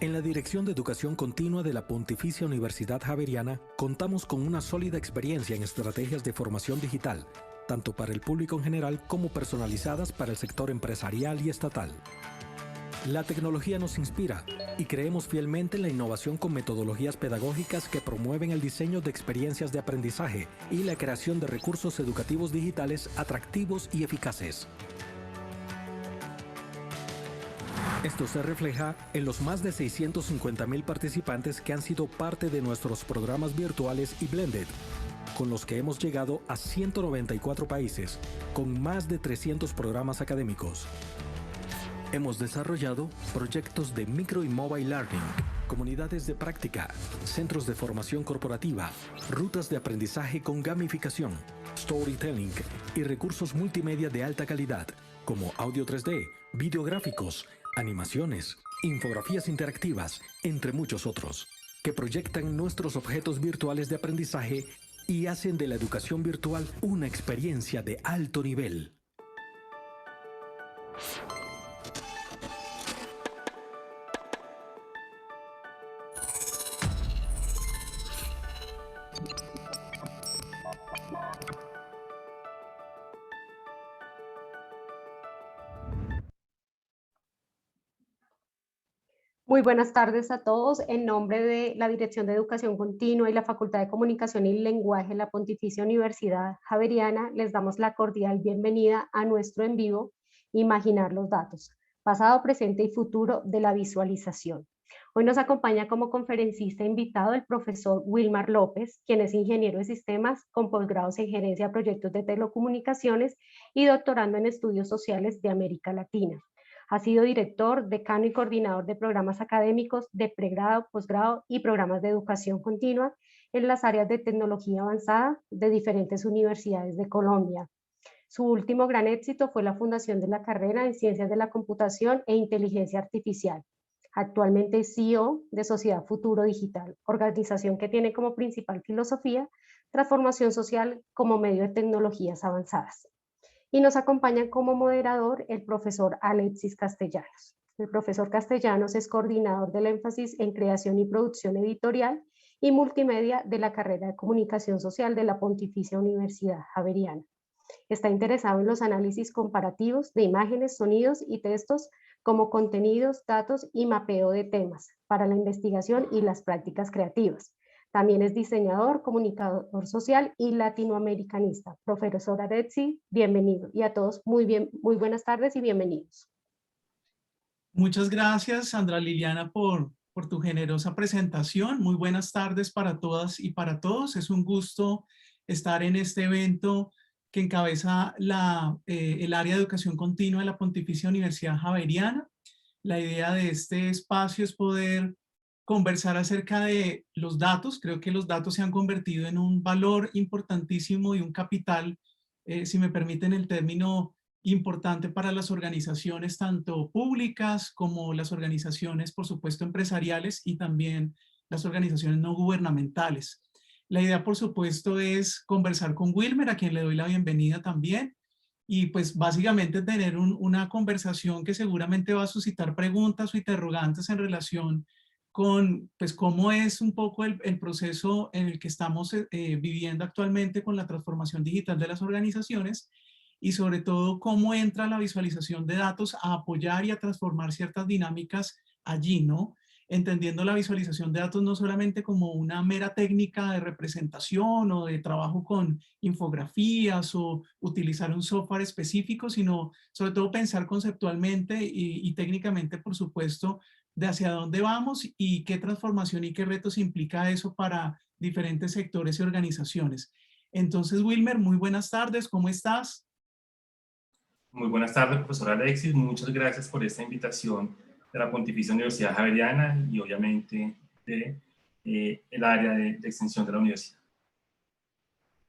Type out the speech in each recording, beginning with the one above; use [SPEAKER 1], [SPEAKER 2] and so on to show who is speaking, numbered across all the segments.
[SPEAKER 1] En la Dirección de Educación Continua de la Pontificia Universidad Javeriana contamos con una sólida experiencia en estrategias de formación digital, tanto para el público en general como personalizadas para el sector empresarial y estatal. La tecnología nos inspira y creemos fielmente en la innovación con metodologías pedagógicas que promueven el diseño de experiencias de aprendizaje y la creación de recursos educativos digitales atractivos y eficaces. Esto se refleja en los más de 650,000 participantes que han sido parte de nuestros programas virtuales y blended, con los que hemos llegado a 194 países, con más de 300 programas académicos. Hemos desarrollado proyectos de micro y mobile learning, comunidades de práctica, centros de formación corporativa, rutas de aprendizaje con gamificación, storytelling y recursos multimedia de alta calidad, como audio 3D, videográficos, animaciones, infografías interactivas, entre muchos otros, que proyectan nuestros objetos virtuales de aprendizaje y hacen de la educación virtual una experiencia de alto nivel.
[SPEAKER 2] Muy buenas tardes a todos. En nombre de la Dirección de Educación Continua y la Facultad de Comunicación y Lenguaje de la Pontificia Universidad Javeriana, les damos la cordial bienvenida a nuestro en vivo Imaginar los datos, pasado, presente y futuro de la visualización. Hoy nos acompaña como conferencista invitado el profesor Wilmar López, quien es ingeniero de sistemas con posgrados en gerencia de proyectos de telecomunicaciones y doctorando en estudios sociales de América Latina. Ha sido director, decano y coordinador de programas académicos de pregrado, posgrado y programas de educación continua en las áreas de tecnología avanzada de diferentes universidades de Colombia. Su último gran éxito fue la fundación de la carrera en Ciencias de la Computación e Inteligencia Artificial. Actualmente es CEO de Sociedad Futuro Digital, organización que tiene como principal filosofía transformación social como medio de tecnologías avanzadas. Y nos acompaña como moderador el profesor Alexis Castellanos. El profesor Castellanos es coordinador del énfasis en creación y producción editorial y multimedia de la carrera de comunicación social de la Pontificia Universidad Javeriana. Está interesado en los análisis comparativos de imágenes, sonidos y textos como contenidos, datos y mapeo de temas para la investigación y las prácticas creativas. También es diseñador, comunicador social y latinoamericanista. Profesor Alexis, bienvenido. Y a todos, muy buenas tardes y bienvenidos.
[SPEAKER 3] Muchas gracias, Sandra Liliana, por tu generosa presentación. Muy buenas tardes para todas y para todos. Es un gusto estar en este evento que encabeza el área de educación continua de la Pontificia Universidad Javeriana. La idea de este espacio es poder conversar acerca de los datos. Creo que los datos se han convertido en un valor importantísimo y un capital, si me permiten el término, importante para las organizaciones tanto públicas como las organizaciones, por supuesto, empresariales y también las organizaciones no gubernamentales. La idea, por supuesto, es conversar con Wilmer, a quien le doy la bienvenida también, y pues básicamente tener una conversación que seguramente va a suscitar preguntas o interrogantes en relación con pues cómo es un poco el proceso en el que estamos viviendo actualmente con la transformación digital de las organizaciones y sobre todo cómo entra la visualización de datos a apoyar y a transformar ciertas dinámicas allí, ¿no? Entendiendo la visualización de datos no solamente como una mera técnica de representación o de trabajo con infografías o utilizar un software específico, sino sobre todo pensar conceptualmente y técnicamente, por supuesto, de hacia dónde vamos y qué transformación y qué retos implica eso para diferentes sectores y organizaciones. Entonces, Wilmer, muy buenas tardes, ¿cómo estás?
[SPEAKER 4] Muy buenas tardes, profesor Alexis. Muchas gracias por esta invitación de la Pontificia Universidad Javeriana y obviamente de el área de extensión de la universidad.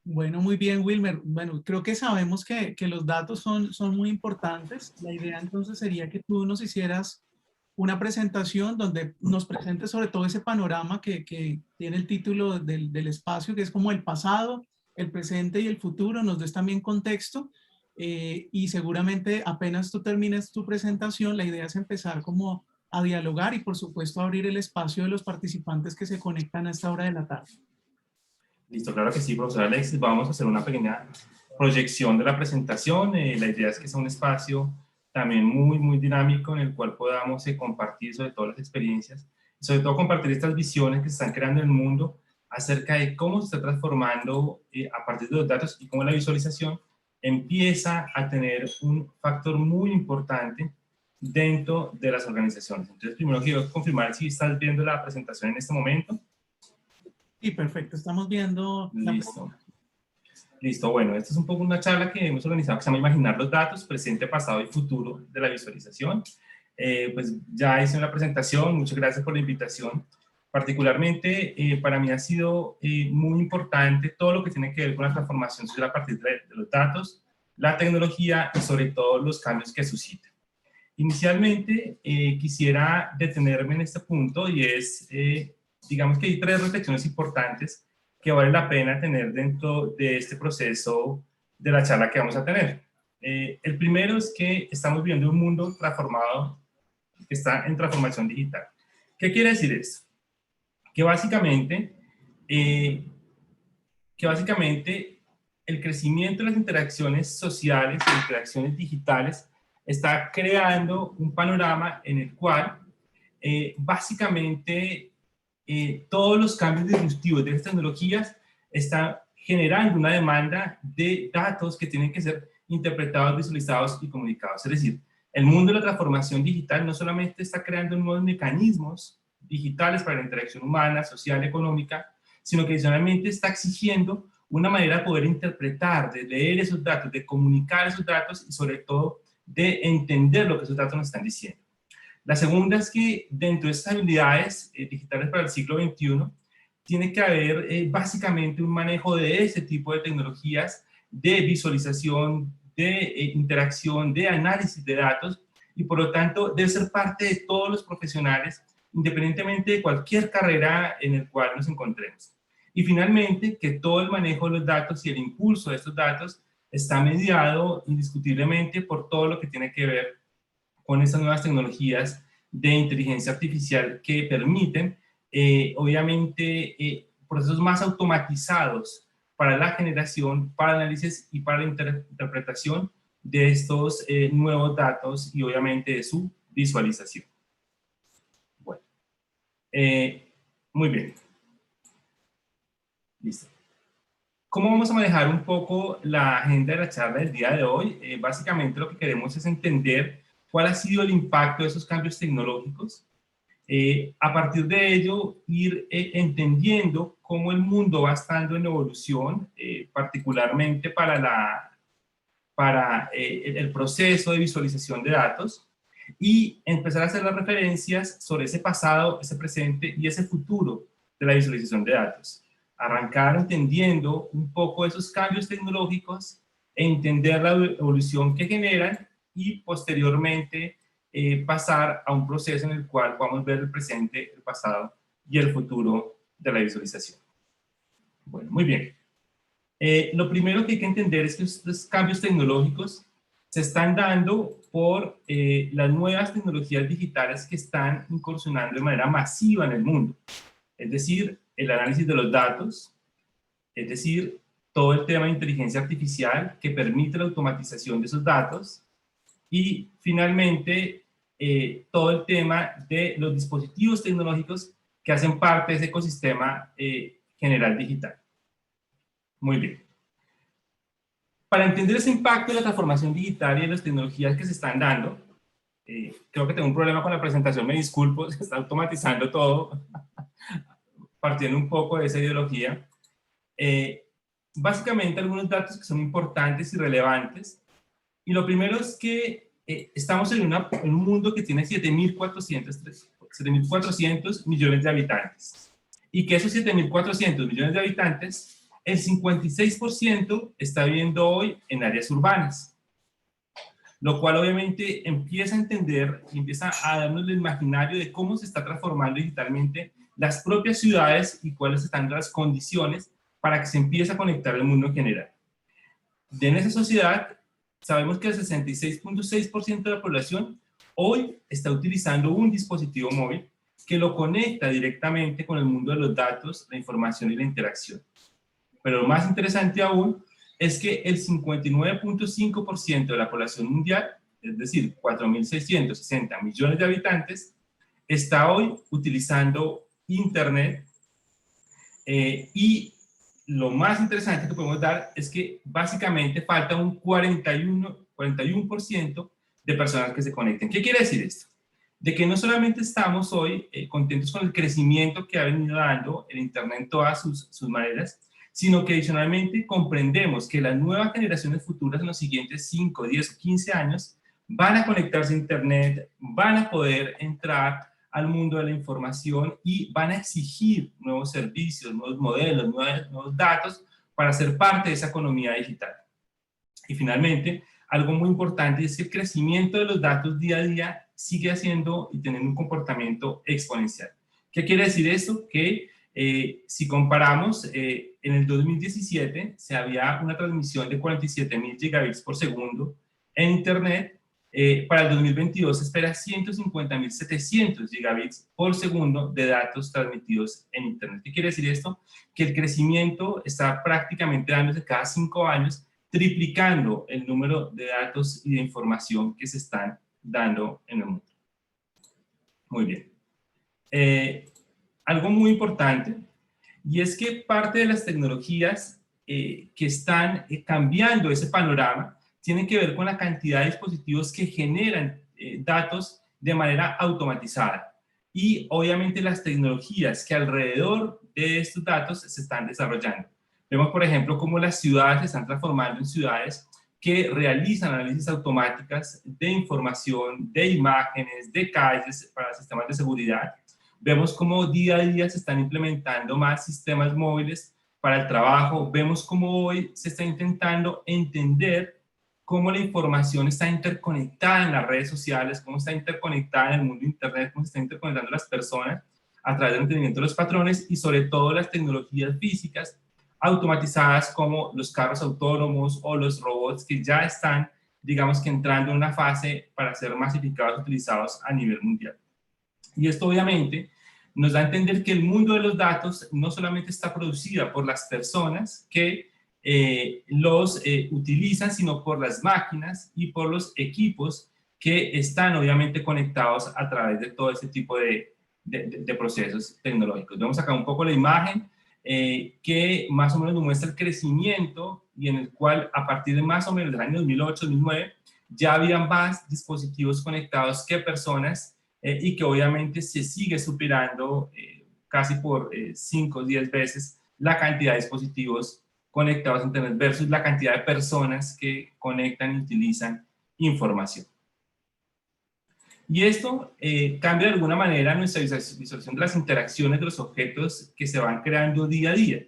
[SPEAKER 3] Bueno, muy bien, Wilmer. Bueno, creo que sabemos que los datos son muy importantes. La idea entonces sería que tú nos hicieras una presentación donde nos presentes sobre todo ese panorama que tiene el título del espacio, que es como el pasado, el presente y el futuro. Nos des también contexto y seguramente apenas tú termines tu presentación, la idea es empezar como a dialogar y por supuesto abrir el espacio de los participantes que se conectan a esta hora de la tarde.
[SPEAKER 4] Listo, claro que sí, profesor Alexis. Vamos a hacer una pequeña proyección de la presentación. La idea es que sea un espacio también muy dinámico en el cual podamos compartir sobre todo las experiencias y sobre todo compartir estas visiones que se están creando en el mundo acerca de cómo se está transformando a partir de los datos y cómo la visualización empieza a tener un factor muy importante dentro de las organizaciones. Entonces, primero quiero confirmar si estás viendo la presentación en este momento.
[SPEAKER 3] Sí, perfecto. Estamos viendo la presentación.
[SPEAKER 4] Listo, bueno, esta es un poco una charla que hemos organizado que se llama Imaginar los datos, presente, pasado y futuro de la visualización. Pues ya hice una presentación, muchas gracias por la invitación. Particularmente para mí ha sido muy importante todo lo que tiene que ver con la transformación social a partir de los datos, la tecnología y sobre todo los cambios que suscita. Inicialmente quisiera detenerme en este punto y es, digamos que hay 3 reflexiones importantes que vale la pena tener dentro de este proceso de la charla que vamos a tener. El primero es que estamos viviendo un mundo transformado, que está en transformación digital. ¿Qué quiere decir esto? Que básicamente el crecimiento de las interacciones sociales y interacciones digitales está creando un panorama en el cual básicamente todos los cambios disruptivos de estas tecnologías están generando una demanda de datos que tienen que ser interpretados, visualizados y comunicados. Es decir, el mundo de la transformación digital no solamente está creando nuevos mecanismos digitales para la interacción humana, social, económica, sino que adicionalmente está exigiendo una manera de poder interpretar, de leer esos datos, de comunicar esos datos y sobre todo de entender lo que esos datos nos están diciendo. La segunda es que dentro de estas habilidades digitales para el siglo XXI tiene que haber básicamente un manejo de ese tipo de tecnologías de visualización, de interacción, de análisis de datos y por lo tanto debe ser parte de todos los profesionales independientemente de cualquier carrera en el cual nos encontremos. Y finalmente, que todo el manejo de los datos y el impulso de estos datos está mediado indiscutiblemente por todo lo que tiene que ver con estas nuevas tecnologías de inteligencia artificial que permiten, obviamente, procesos más automatizados para la generación, para el análisis y para la interpretación de estos nuevos datos y obviamente de su visualización. Bueno, muy bien. Listo. ¿Cómo vamos a manejar un poco la agenda de la charla del día de hoy? Básicamente lo que queremos es entender cuál ha sido el impacto de esos cambios tecnológicos. A partir de ello, ir entendiendo cómo el mundo va estando en evolución, particularmente para el proceso de visualización de datos, y empezar a hacer las referencias sobre ese pasado, ese presente y ese futuro de la visualización de datos. Arrancar entendiendo un poco esos cambios tecnológicos, entender la evolución que generan y posteriormente pasar a un proceso en el cual podamos ver el presente, el pasado y el futuro de la visualización. Bueno, muy bien. Lo primero que hay que entender es que estos cambios tecnológicos se están dando por las nuevas tecnologías digitales que están incursionando de manera masiva en el mundo. Es decir, el análisis de los datos, es decir, todo el tema de inteligencia artificial que permite la automatización de esos datos y finalmente todo el tema de los dispositivos tecnológicos que hacen parte de ese ecosistema general digital. Muy bien. Para entender ese impacto de la transformación digital y de las tecnologías que se están dando, creo que tengo un problema con la presentación, me disculpo, se está automatizando todo, partiendo un poco de esa ideología. Básicamente algunos datos que son importantes y relevantes. Y lo primero es que estamos en un mundo que tiene 7.400 millones de habitantes. Y que esos 7.400 millones de habitantes, el 56% está viviendo hoy en áreas urbanas. Lo cual obviamente empieza a entender y empieza a darnos el imaginario de cómo se está transformando digitalmente las propias ciudades y cuáles están las condiciones para que se empiece a conectar el mundo en general. En esa sociedad, sabemos que el 66.6% de la población hoy está utilizando un dispositivo móvil que lo conecta directamente con el mundo de los datos, la información y la interacción. Pero lo más interesante aún es que el 59.5% de la población mundial, es decir, 4.660 millones de habitantes, está hoy utilizando Internet, y lo más interesante que podemos dar es que básicamente falta un 41% de personas que se conecten. ¿Qué quiere decir esto? De que no solamente estamos hoy contentos con el crecimiento que ha venido dando el Internet en todas sus maneras, sino que adicionalmente comprendemos que las nuevas generaciones futuras en los siguientes 5, 10 o 15 años van a conectarse a Internet, van a poder entrar al mundo de la información y van a exigir nuevos servicios, nuevos modelos, nuevos datos para ser parte de esa economía digital. Y finalmente, algo muy importante es que el crecimiento de los datos día a día sigue haciendo y teniendo un comportamiento exponencial. ¿Qué quiere decir esto? Que si comparamos, en el 2017 se había una transmisión de 47.000 gigabits por segundo en Internet. Para el 2022 se espera 150.700 gigabits por segundo de datos transmitidos en Internet. ¿Qué quiere decir esto? Que el crecimiento está prácticamente dándose cada 5 años, triplicando el número de datos y de información que se están dando en el mundo. Muy bien. Algo muy importante, y es que parte de las tecnologías que están cambiando ese panorama tienen que ver con la cantidad de dispositivos que generan datos de manera automatizada. Y obviamente las tecnologías que alrededor de estos datos se están desarrollando. Vemos, por ejemplo, cómo las ciudades se están transformando en ciudades que realizan análisis automáticas de información, de imágenes, de calles para sistemas de seguridad. Vemos cómo día a día se están implementando más sistemas móviles para el trabajo. Vemos cómo hoy se está intentando entender cómo la información está interconectada en las redes sociales, cómo está interconectada en el mundo de Internet, cómo se está interconectando las personas a través del entendimiento de los patrones y sobre todo las tecnologías físicas automatizadas como los carros autónomos o los robots que ya están, digamos que entrando en una fase para ser masificados, utilizados a nivel mundial. Y esto obviamente nos da a entender que el mundo de los datos no solamente está producida por las personas que los utilizan, sino por las máquinas y por los equipos que están obviamente conectados a través de todo ese tipo de procesos tecnológicos. Vemos acá un poco la imagen que más o menos nos muestra el crecimiento y en el cual a partir de más o menos del año 2008-2009 ya habían más dispositivos conectados que personas y que obviamente se sigue superando casi por 5 o 10 veces la cantidad de dispositivos conectados a Internet versus la cantidad de personas que conectan y utilizan información. Y esto cambia de alguna manera nuestra visualización de las interacciones de los objetos que se van creando día a día.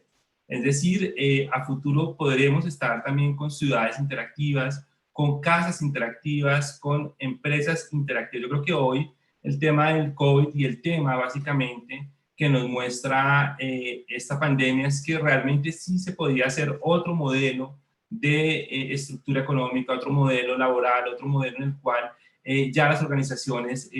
[SPEAKER 4] Es decir, a futuro podremos estar también con ciudades interactivas, con casas interactivas, con empresas interactivas. Yo creo que hoy el tema del COVID y el tema básicamente que nos muestra esta pandemia es que realmente sí se podía hacer otro modelo de estructura económica, otro modelo laboral, otro modelo en el cual ya las organizaciones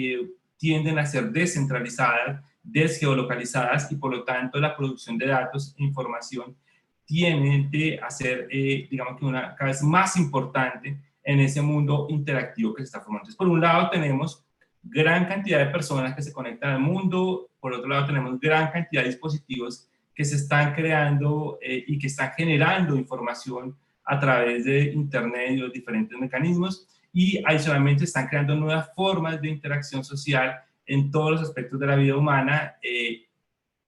[SPEAKER 4] tienden a ser descentralizadas, desgeolocalizadas y por lo tanto la producción de datos e información tiende a ser, digamos que cada vez más importante en ese mundo interactivo que se está formando. Entonces, por un lado tenemos gran cantidad de personas que se conectan al mundo, por otro lado tenemos gran cantidad de dispositivos que se están creando y que están generando información a través de Internet y los diferentes mecanismos, y adicionalmente están creando nuevas formas de interacción social en todos los aspectos de la vida humana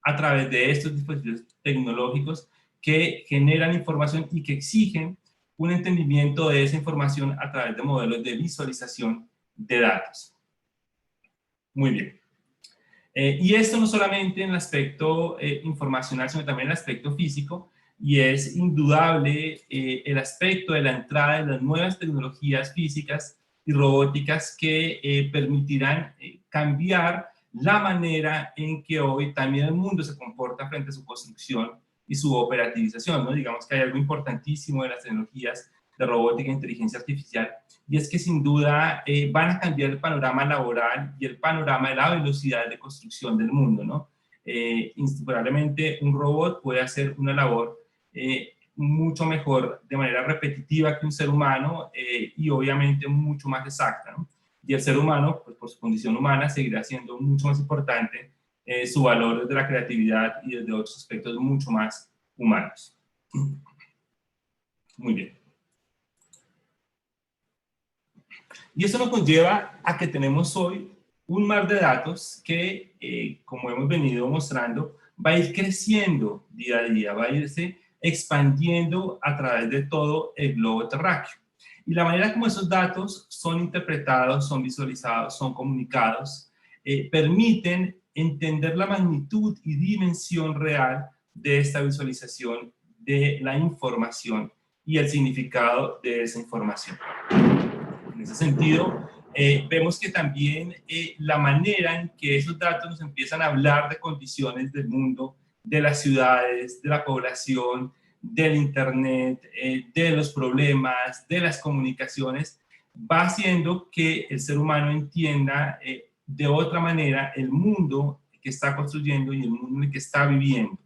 [SPEAKER 4] a través de estos dispositivos tecnológicos que generan información y que exigen un entendimiento de esa información a través de modelos de visualización de datos. Muy bien. Y esto no solamente en el aspecto informacional, sino también en el aspecto físico, y es indudable el aspecto de la entrada de las nuevas tecnologías físicas y robóticas que permitirán cambiar la manera en que hoy también el mundo se comporta frente a su construcción y su operativización, ¿no? Digamos que hay algo importantísimo de las tecnologías de robótica e inteligencia artificial, y es que sin duda van a cambiar el panorama laboral y el panorama de la velocidad de construcción del mundo, ¿no? Indiscutiblemente un robot puede hacer una labor mucho mejor de manera repetitiva que un ser humano y obviamente mucho más exacta, ¿no? Y el ser humano, pues por su condición humana, seguirá siendo mucho más importante su valor desde la creatividad y desde otros aspectos mucho más humanos. Muy bien. Y eso nos conlleva a que tenemos hoy un mar de datos que, como hemos venido mostrando, va a ir creciendo día a día, va a irse expandiendo a través de todo el globo terráqueo. Y la manera como esos datos son interpretados, son visualizados, son comunicados, permiten entender la magnitud y dimensión real de esta visualización de la información y el significado de esa información. En ese sentido, vemos que también la manera en que esos datos nos empiezan a hablar de condiciones del mundo, de las ciudades, de la población, del internet, de los problemas, de las comunicaciones, va haciendo que el ser humano entienda de otra manera el mundo que está construyendo y el mundo en el que está viviendo.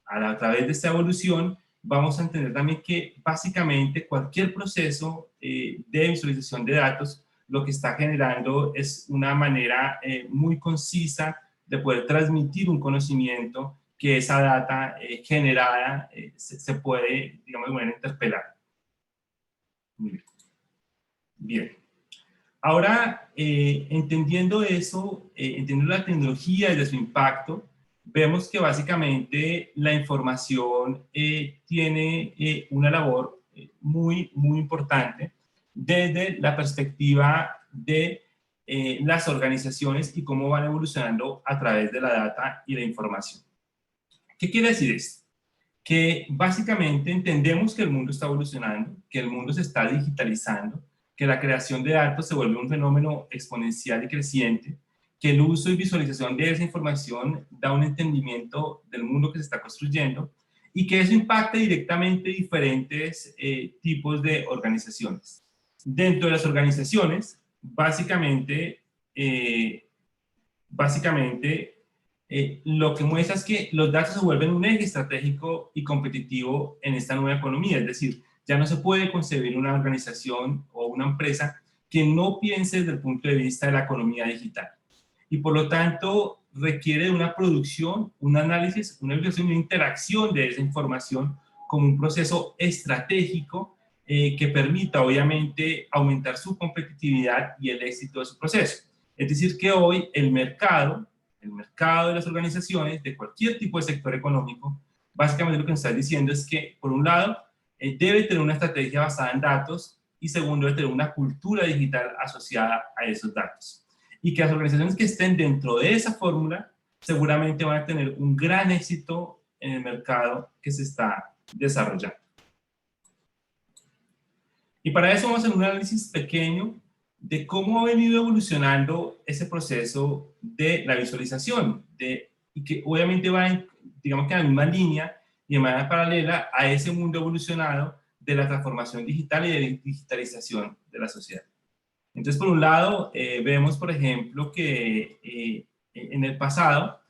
[SPEAKER 4] A través de esta evolución vamos a entender también que básicamente cualquier proceso de visualización de datos lo que está generando es una manera muy concisa de poder transmitir un conocimiento que esa data generada se puede, digamos, de manera interpelar. Muy bien. Bien. Ahora, entendiendo eso, entendiendo la tecnología y de su impacto, vemos que básicamente la información tiene una labor muy importante desde la perspectiva de las organizaciones y cómo van evolucionando a través de la data y la información. ¿Qué quiere decir esto? Que básicamente entendemos que el mundo está evolucionando, que el mundo se está digitalizando, que la creación de datos se vuelve un fenómeno exponencial y creciente, que el uso y visualización de esa información da un entendimiento del mundo que se está construyendo y que eso impacta directamente diferentes tipos de organizaciones. Dentro de las organizaciones, básicamente lo que muestra es que los datos se vuelven un eje estratégico y competitivo en esta nueva economía, es decir, ya no se puede concebir una organización o una empresa que no piense desde el punto de vista de la economía digital. Y por lo tanto requiere de una producción, un análisis, una evaluación y una interacción de esa información como un proceso estratégico que permita obviamente aumentar su competitividad y el éxito de su proceso. Es decir que hoy el mercado de las organizaciones, de cualquier tipo de sector económico, básicamente lo que nos está diciendo es que, por un lado, debe tener una estrategia basada en datos y segundo, debe tener una cultura digital asociada a esos datos. Y que las organizaciones que estén dentro de esa fórmula seguramente van a tener un gran éxito en el mercado que se está desarrollando. Y para eso vamos a hacer un análisis pequeño de cómo ha venido evolucionando ese proceso de la visualización, y que obviamente va, digamos que en la misma línea y de manera paralela a ese mundo evolucionado de la transformación digital y de la digitalización de la sociedad. Entonces, por un lado, vemos, por ejemplo, que en el pasado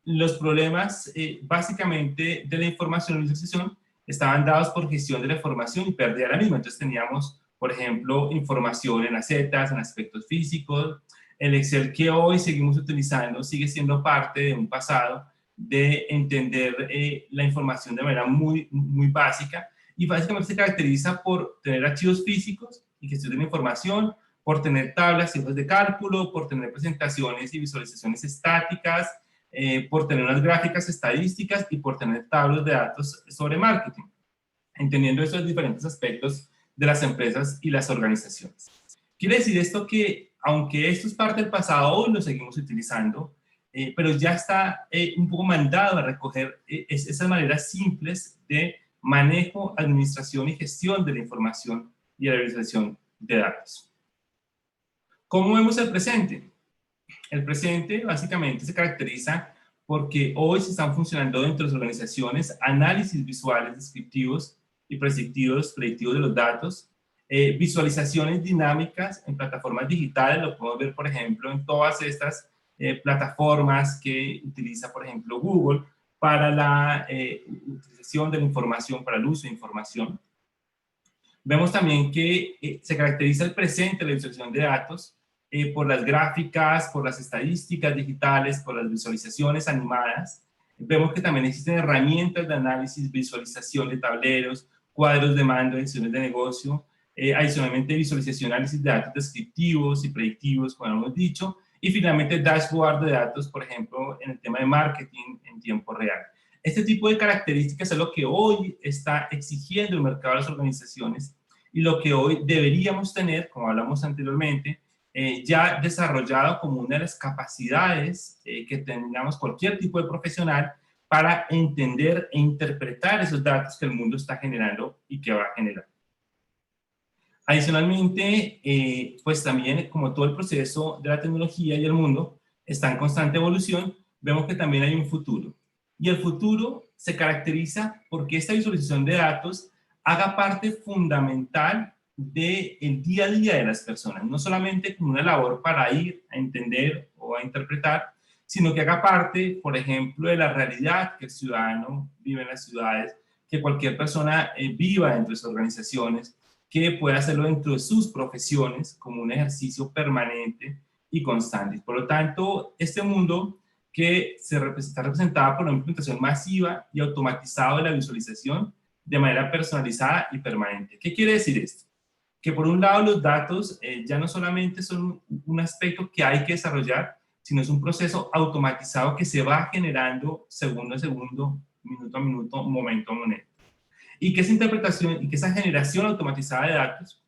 [SPEAKER 4] los problemas básicamente de la información y la visualización estaban dados por gestión de la información y pérdida de la misma. Entonces teníamos, por ejemplo, información en acetas, en aspectos físicos. El Excel que hoy seguimos utilizando sigue siendo parte de un pasado de entender la información de manera muy básica, y básicamente se caracteriza por tener archivos físicos y gestión de la información, por tener tablas y hojas de cálculo, por tener presentaciones y visualizaciones estáticas, por tener unas gráficas estadísticas y por tener tablas de datos sobre marketing, entendiendo esos diferentes aspectos de las empresas y las organizaciones. Quiere decir esto que, aunque esto es parte del pasado, hoy lo seguimos utilizando, pero ya está un poco mandado a recoger esas maneras simples de manejo, administración y gestión de la información y la visualización de datos. ¿Cómo vemos el presente? El presente básicamente se caracteriza porque hoy se están funcionando dentro de las organizaciones análisis visuales descriptivos y predictivos de los datos, visualizaciones dinámicas en plataformas digitales, lo podemos ver, por ejemplo, en todas estas plataformas que utiliza, por ejemplo, Google para la utilización de la información, para el uso de información. Vemos también que se caracteriza el presente de la visualización de datos por las gráficas, por las estadísticas digitales, por las visualizaciones animadas. Vemos que también existen herramientas de análisis, visualización de tableros, cuadros de mando, decisiones de negocio, adicionalmente visualización, análisis de datos descriptivos y predictivos, como hemos dicho, y finalmente dashboard de datos, por ejemplo, en el tema de marketing en tiempo real. Este tipo de características es lo que hoy está exigiendo el mercado de las organizaciones y lo que hoy deberíamos tener, como hablamos anteriormente, ya desarrollado como una de las capacidades que tengamos cualquier tipo de profesional para entender e interpretar esos datos que el mundo está generando y que va a generar. Adicionalmente, pues también como todo el proceso de la tecnología y el mundo está en constante evolución, vemos que también hay un futuro. Y el futuro se caracteriza porque esta visualización de datos haga parte fundamental del día a día de las personas, no solamente como una labor para ir a entender o a interpretar, sino que haga parte, por ejemplo, de la realidad que el ciudadano vive en las ciudades, que cualquier persona viva dentro de sus organizaciones, que pueda hacerlo dentro de sus profesiones como un ejercicio permanente y constante. Por lo tanto, este mundo que está representado por una implementación masiva y automatizada de la visualización de manera personalizada y permanente. ¿Qué quiere decir esto? Que por un lado los datos ya no solamente son un aspecto que hay que desarrollar, sino es un proceso automatizado que se va generando segundo a segundo, minuto a minuto, momento a momento. Y que esa interpretación y que esa generación automatizada de datos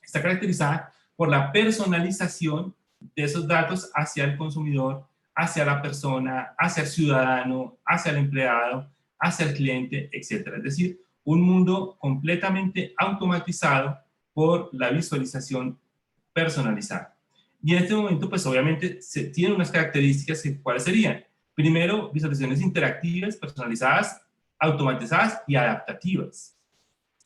[SPEAKER 4] está caracterizada por la personalización de esos datos hacia el consumidor, hacia la persona, hacia el ciudadano, hacia el empleado, hacia el cliente, etc. Es decir, un mundo completamente automatizado por la visualización personalizada. Y en este momento, pues obviamente, se tienen unas características que, ¿cuáles serían? Primero, visualizaciones interactivas, personalizadas, automatizadas y adaptativas.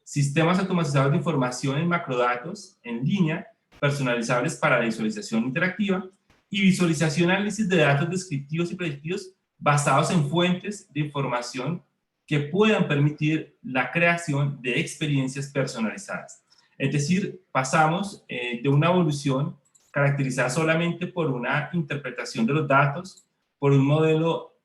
[SPEAKER 4] Sistemas automatizados de información en macrodatos, en línea, personalizables para la visualización interactiva, y visualización y análisis de datos descriptivos y predictivos basados en fuentes de información que puedan permitir la creación de experiencias personalizadas. Es decir, pasamos de una evolución caracterizada solamente por una interpretación de los datos, por un modelo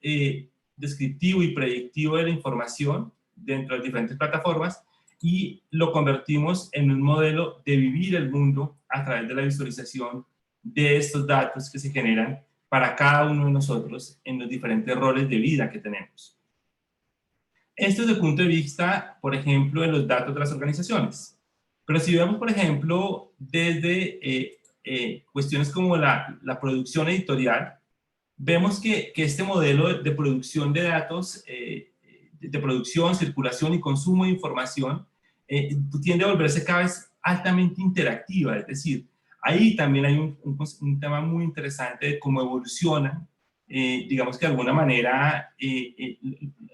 [SPEAKER 4] descriptivo y predictivo de la información dentro de diferentes plataformas, y lo convertimos en un modelo de vivir el mundo a través de la visualización de estos datos que se generan para cada uno de nosotros en los diferentes roles de vida que tenemos. Esto es desde el punto de vista, por ejemplo, de los datos de las organizaciones. Pero si vemos, por ejemplo, desde cuestiones como la producción editorial, vemos que este modelo de producción de datos, de producción, circulación y consumo de información, tiende a volverse cada vez altamente interactiva. Es decir, ahí también hay un tema muy interesante de cómo evolucionan, digamos que de alguna manera,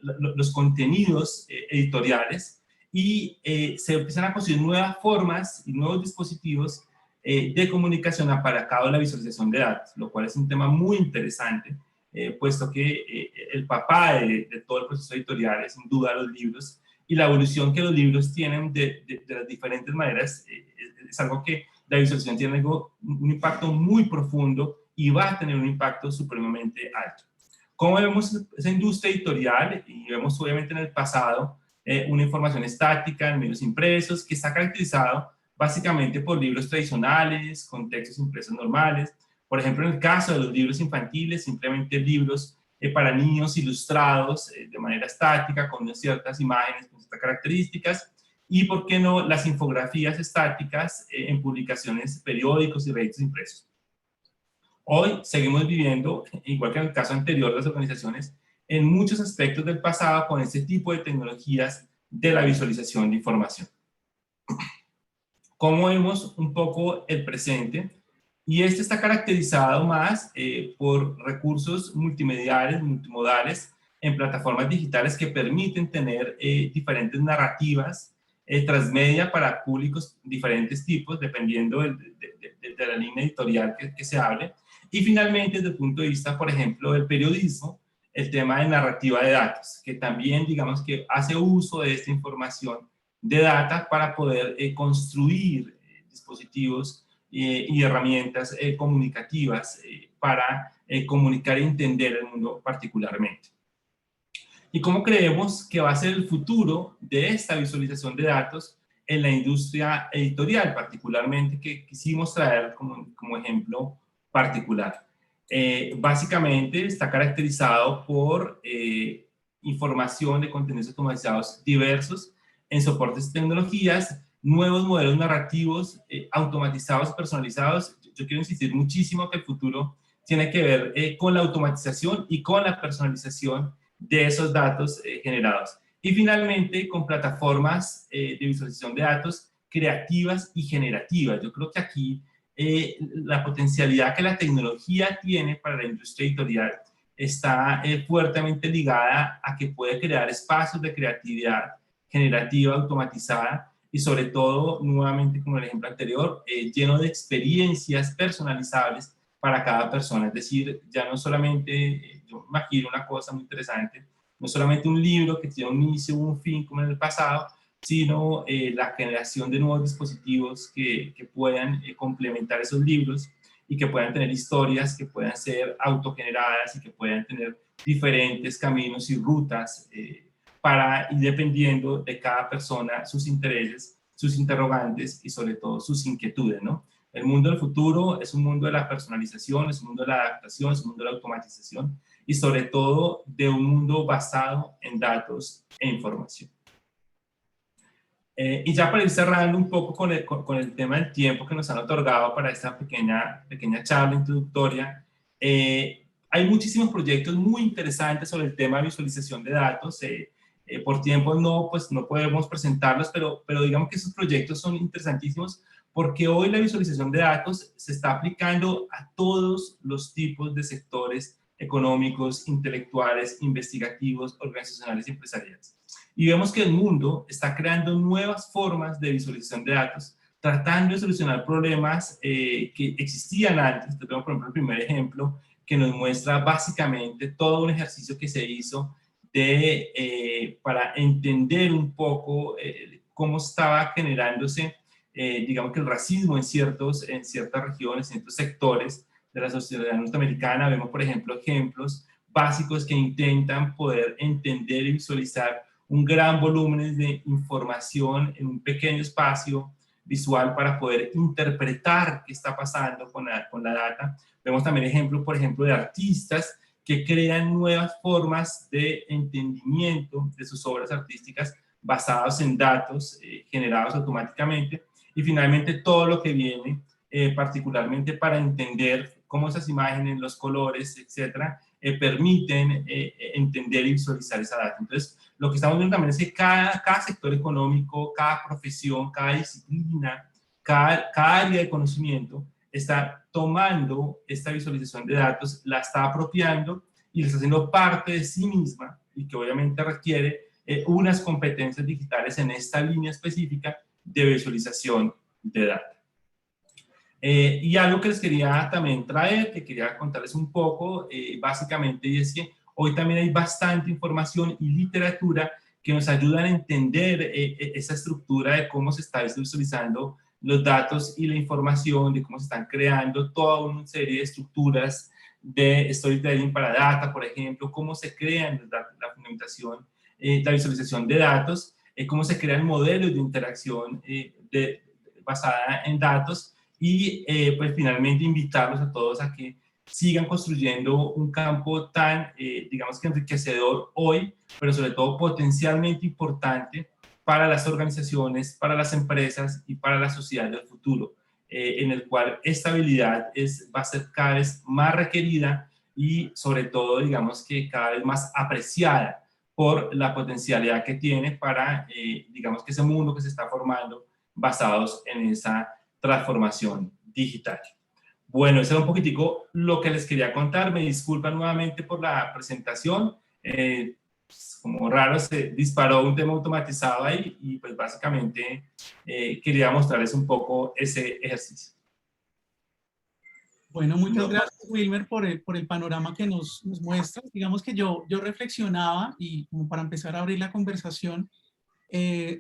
[SPEAKER 4] los contenidos editoriales, y se empiezan a construir nuevas formas y nuevos dispositivos de comunicación aparejado a la visualización de datos, lo cual es un tema muy interesante, puesto que el papá de todo el proceso editorial es sin duda los libros, y la evolución que los libros tienen de las diferentes maneras es algo que la visualización tiene un impacto muy profundo y va a tener un impacto supremamente alto. ¿Cómo vemos esa industria editorial? Y vemos obviamente en el pasado una información estática en medios impresos que está caracterizado básicamente por libros tradicionales, con textos impresos normales. Por ejemplo, en el caso de los libros infantiles, simplemente libros para niños ilustrados de manera estática, con ciertas imágenes, con ciertas características, y, ¿por qué no?, las infografías estáticas en publicaciones, periódicos y revistas impresos. Hoy seguimos viviendo, igual que en el caso anterior de las organizaciones, en muchos aspectos del pasado con este tipo de tecnologías de la visualización de información. ¿Cómo vemos un poco el presente? Y este está caracterizado más por recursos multimediales, multimodales, en plataformas digitales que permiten tener diferentes narrativas transmedia para públicos diferentes tipos, dependiendo de la línea editorial que se hable. Y finalmente, desde el punto de vista, por ejemplo, del periodismo, el tema de narrativa de datos, que también, digamos, que hace uso de esta información de data para poder construir dispositivos y herramientas comunicativas para comunicar y entender el mundo particularmente. ¿Y cómo creemos que va a ser el futuro de esta visualización de datos en la industria editorial, particularmente, que quisimos traer como ejemplo particular? Básicamente está caracterizado por información de contenidos automatizados diversos en soportes de tecnologías, nuevos modelos narrativos automatizados y personalizados. Yo quiero insistir muchísimo que el futuro tiene que ver con la automatización y con la personalización de esos datos generados. Y finalmente, con plataformas de visualización de datos creativas y generativas. Yo creo que aquí la potencialidad que la tecnología tiene para la industria editorial está fuertemente ligada a que puede crear espacios de creatividad generativa, automatizada y sobre todo, nuevamente como el ejemplo anterior, lleno de experiencias personalizables para cada persona. Es decir, ya no solamente, yo me imagino una cosa muy interesante, no solamente un libro que tiene un inicio o un fin como en el pasado, sino la generación de nuevos dispositivos que puedan complementar esos libros y que puedan tener historias que puedan ser autogeneradas y que puedan tener diferentes caminos y rutas para ir dependiendo de cada persona, sus intereses, sus interrogantes y sobre todo sus inquietudes, ¿no? El mundo del futuro es un mundo de la personalización, es un mundo de la adaptación, es un mundo de la automatización y sobre todo de un mundo basado en datos e información. Y ya para ir cerrando un poco con el tema del tiempo que nos han otorgado para esta pequeña charla introductoria, hay muchísimos proyectos muy interesantes sobre el tema de visualización de datos. Por tiempo pues no podemos presentarlos, pero digamos que esos proyectos son interesantísimos porque hoy la visualización de datos se está aplicando a todos los tipos de sectores económicos, intelectuales, investigativos, organizacionales y empresariales. Y vemos que el mundo está creando nuevas formas de visualización de datos, tratando de solucionar problemas que existían antes. Tenemos, por ejemplo, el primer ejemplo que nos muestra básicamente todo un ejercicio que se hizo para entender un poco cómo estaba generándose, digamos que el racismo en ciertas regiones, en ciertos sectores de la sociedad norteamericana. Vemos, por ejemplo, ejemplos básicos que intentan poder entender y visualizar un gran volumen de información en un pequeño espacio visual para poder interpretar qué está pasando con la data. Vemos también ejemplos, por ejemplo, de artistas que crean nuevas formas de entendimiento de sus obras artísticas basadas en datos generados automáticamente. Y finalmente todo lo que viene particularmente para entender cómo esas imágenes, los colores, etcétera, permiten entender y visualizar esa data. Entonces, lo que estamos viendo también es que cada sector económico, cada profesión, cada disciplina, cada área de conocimiento está tomando esta visualización de datos, la está apropiando y la está haciendo parte de sí misma y que obviamente requiere unas competencias digitales en esta línea específica de visualización de datos. Y algo que les quería también traer, que quería contarles un poco, básicamente, y es que hoy también hay bastante información y literatura que nos ayudan a entender esa estructura de cómo se está visualizando los datos y la información, de cómo se están creando toda una serie de estructuras de storytelling para data, por ejemplo, cómo se crean la fundamentación, la visualización de datos, cómo se crean modelos de interacción basada en datos, y pues finalmente invitarlos a todos a que sigan construyendo un campo tan, digamos que enriquecedor hoy, pero sobre todo potencialmente importante para las organizaciones, para las empresas y para la sociedad del futuro, en el cual esta habilidad va a ser cada vez más requerida y sobre todo, digamos que cada vez más apreciada por la potencialidad que tiene para, digamos que ese mundo que se está formando basados en esa transformación digital. Bueno, eso era un poquitico lo que les quería contar. Me disculpan nuevamente por la presentación. como raro, se disparó un tema automatizado ahí y pues básicamente quería mostrarles un poco ese ejercicio.
[SPEAKER 3] Bueno, muchas gracias, Wilmer, por el panorama que nos muestras. Digamos que yo reflexionaba, y como para empezar a abrir la conversación,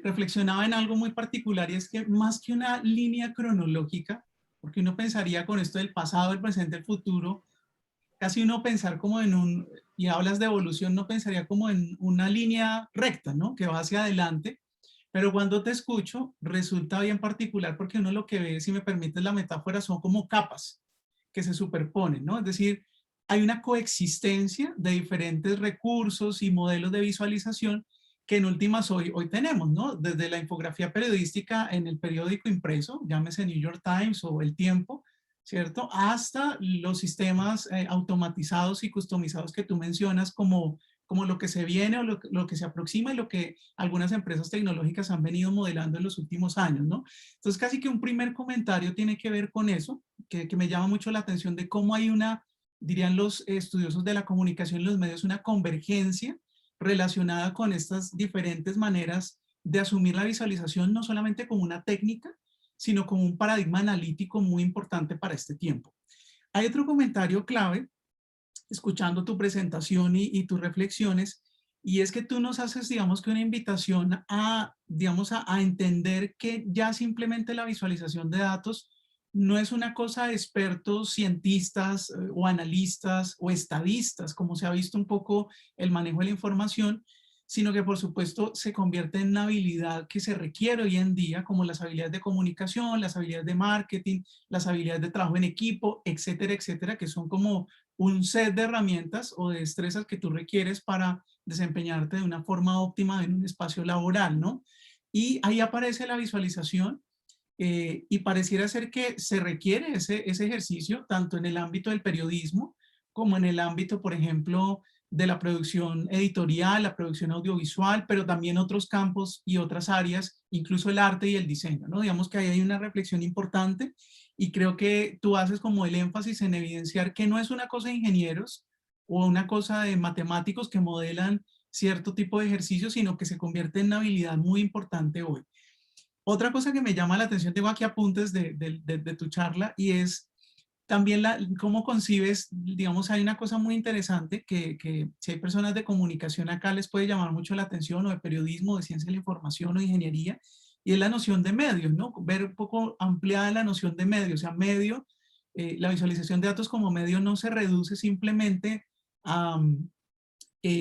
[SPEAKER 3] reflexionaba en algo muy particular, y es que más que una línea cronológica, porque uno pensaría con esto del pasado, el presente, el futuro, casi uno pensar como y hablas de evolución, no pensaría como en una línea recta, ¿no? Que va hacia adelante, pero cuando te escucho, resulta bien particular porque uno lo que ve, si me permites la metáfora, son como capas que se superponen, ¿no? Es decir, hay una coexistencia de diferentes recursos y modelos de visualización que en últimas hoy tenemos, ¿no? Desde la infografía periodística en el periódico impreso, llámese New York Times o El Tiempo, ¿cierto? Hasta los sistemas automatizados y customizados que tú mencionas como lo que se viene o lo que se aproxima y lo que algunas empresas tecnológicas han venido modelando en los últimos años, ¿no? Entonces, casi que un primer comentario tiene que ver con eso, que me llama mucho la atención de cómo hay dirían los estudiosos de la comunicación y los medios, una convergencia relacionada con estas diferentes maneras de asumir la visualización, no solamente como una técnica, sino como un paradigma analítico muy importante para este tiempo. Hay otro comentario clave, escuchando tu presentación y tus reflexiones, y es que tú nos haces, digamos que una invitación digamos, a entender que ya simplemente la visualización de datos no es una cosa de expertos, cientistas o analistas o estadistas, como se ha visto un poco el manejo de la información, sino que por supuesto se convierte en una habilidad que se requiere hoy en día, como las habilidades de comunicación, las habilidades de marketing, las habilidades de trabajo en equipo, etcétera, etcétera, que son como un set de herramientas o de destrezas que tú requieres para desempeñarte de una forma óptima en un espacio laboral, ¿no? Y ahí aparece la visualización y pareciera ser que se requiere ese ejercicio tanto en el ámbito del periodismo como en el ámbito, por ejemplo, de la producción editorial, la producción audiovisual, pero también otros campos y otras áreas, incluso el arte y el diseño, ¿no? Digamos que ahí hay una reflexión importante y creo que tú haces como el énfasis en evidenciar que no es una cosa de ingenieros o una cosa de matemáticos que modelan cierto tipo de ejercicios, sino que se convierte en una habilidad muy importante hoy. Otra cosa que me llama la atención, tengo aquí apuntes de tu charla, y es también cómo concibes, digamos, hay una cosa muy interesante que si hay personas de comunicación acá les puede llamar mucho la atención, o de periodismo, de ciencia de la información o de ingeniería, y es la noción de medios, ¿no? Ver un poco ampliada la noción de medios, o sea, medio, la visualización de datos como medio no se reduce simplemente a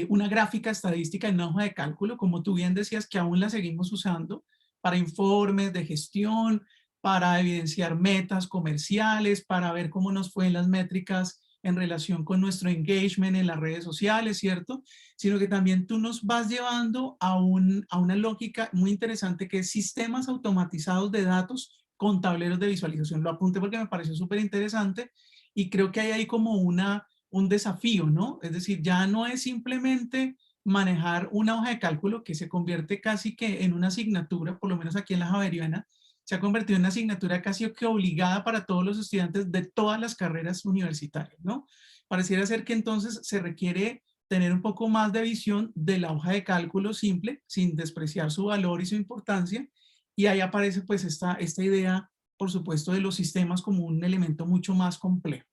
[SPEAKER 3] una gráfica estadística en una hoja de cálculo, como tú bien decías, que aún la seguimos usando para informes de gestión, para evidenciar metas comerciales, para ver cómo nos fue en las métricas en relación con nuestro engagement en las redes sociales, ¿cierto? Sino que también tú nos vas llevando a una lógica muy interesante que es sistemas automatizados de datos con tableros de visualización. Lo apunté porque me pareció súper interesante y creo que hay ahí como un desafío, ¿no? Es decir, ya no es simplemente manejar una hoja de cálculo que se convierte casi que en una asignatura, por lo menos aquí en la Javeriana, se ha convertido en una asignatura casi que obligada para todos los estudiantes de todas las carreras universitarias, ¿no? Pareciera ser que entonces se requiere tener un poco más de visión de la hoja de cálculo simple, sin despreciar su valor y su importancia, y ahí aparece pues esta idea, por supuesto, de los sistemas como un elemento mucho más complejo.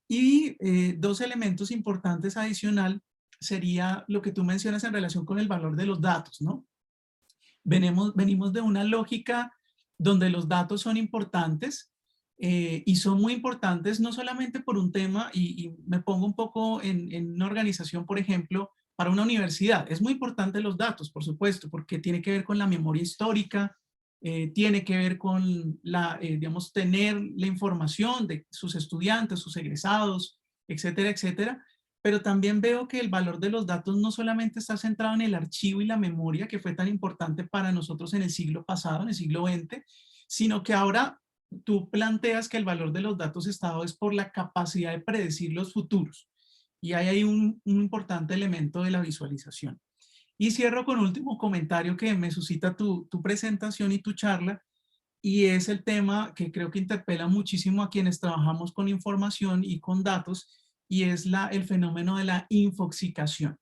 [SPEAKER 3] Y dos elementos importantes adicional sería lo que tú mencionas en relación con el valor de los datos, ¿no? Venimos de una lógica donde los datos son importantes y son muy importantes no solamente por un tema, y me pongo un poco en una organización, por ejemplo, para una universidad. Es muy importante los datos, por supuesto, porque tiene que ver con la memoria histórica, tiene que ver con digamos, tener la información de sus estudiantes, sus egresados, etcétera, etcétera. Pero también veo que el valor de los datos no solamente está centrado en el archivo y la memoria, que fue tan importante para nosotros en el siglo pasado, en el siglo XX, sino que ahora tú planteas que el valor de los datos estado es por la capacidad de predecir los futuros. Y ahí hay un importante elemento de la visualización. Y cierro con un último comentario que me suscita tu presentación y tu charla, y es el tema que creo que interpela muchísimo a quienes trabajamos con información y con datos, y es el fenómeno de la infoxicación.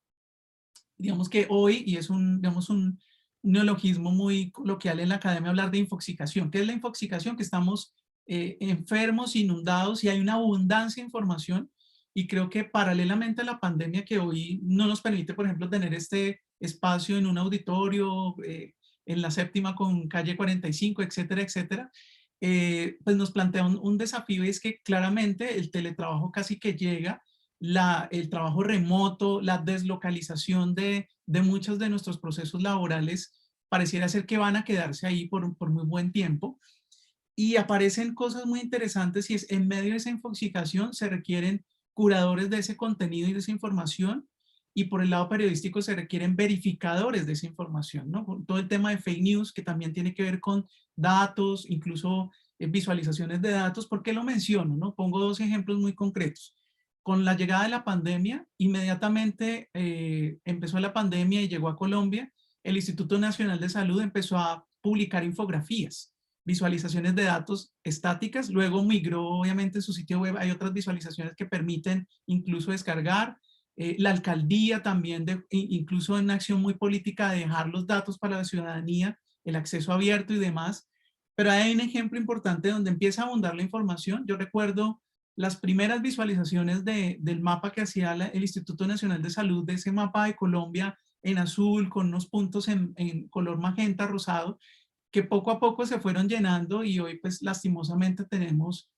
[SPEAKER 3] Digamos que hoy, y es digamos un neologismo muy coloquial en la academia, hablar de infoxicación. ¿Qué es la infoxicación? Que estamos enfermos, inundados y hay una abundancia de información, y creo que paralelamente a la pandemia que hoy no nos permite, por ejemplo, tener este espacio en un auditorio, en la séptima con calle 45, etcétera, etcétera, pues nos plantea un desafío, y es que claramente el teletrabajo casi que llega, el trabajo remoto, la deslocalización de muchos de nuestros procesos laborales pareciera ser que van a quedarse ahí por muy buen tiempo. Y aparecen cosas muy interesantes, y es en medio de esa infoxicación se requieren curadores de ese contenido y de esa información, y por el lado periodístico se requieren verificadores de esa información, ¿no? Con todo el tema de fake news, que también tiene que ver con datos, incluso visualizaciones de datos. ¿Por qué lo menciono, no? Pongo dos ejemplos muy concretos. Con la llegada de la pandemia, inmediatamente empezó la pandemia y llegó a Colombia, el Instituto Nacional de Salud empezó a publicar infografías, visualizaciones de datos estáticas, luego migró obviamente en su sitio web, hay otras visualizaciones que permiten incluso descargar, la alcaldía también, incluso en una acción muy política de dejar los datos para la ciudadanía, el acceso abierto y demás. Pero hay un ejemplo importante donde empieza a abundar la información. Yo recuerdo las primeras visualizaciones del mapa que hacía el Instituto Nacional de Salud, de ese mapa de Colombia en azul, con unos puntos en color magenta, rosado, que poco a poco se fueron llenando, y hoy pues lastimosamente tenemos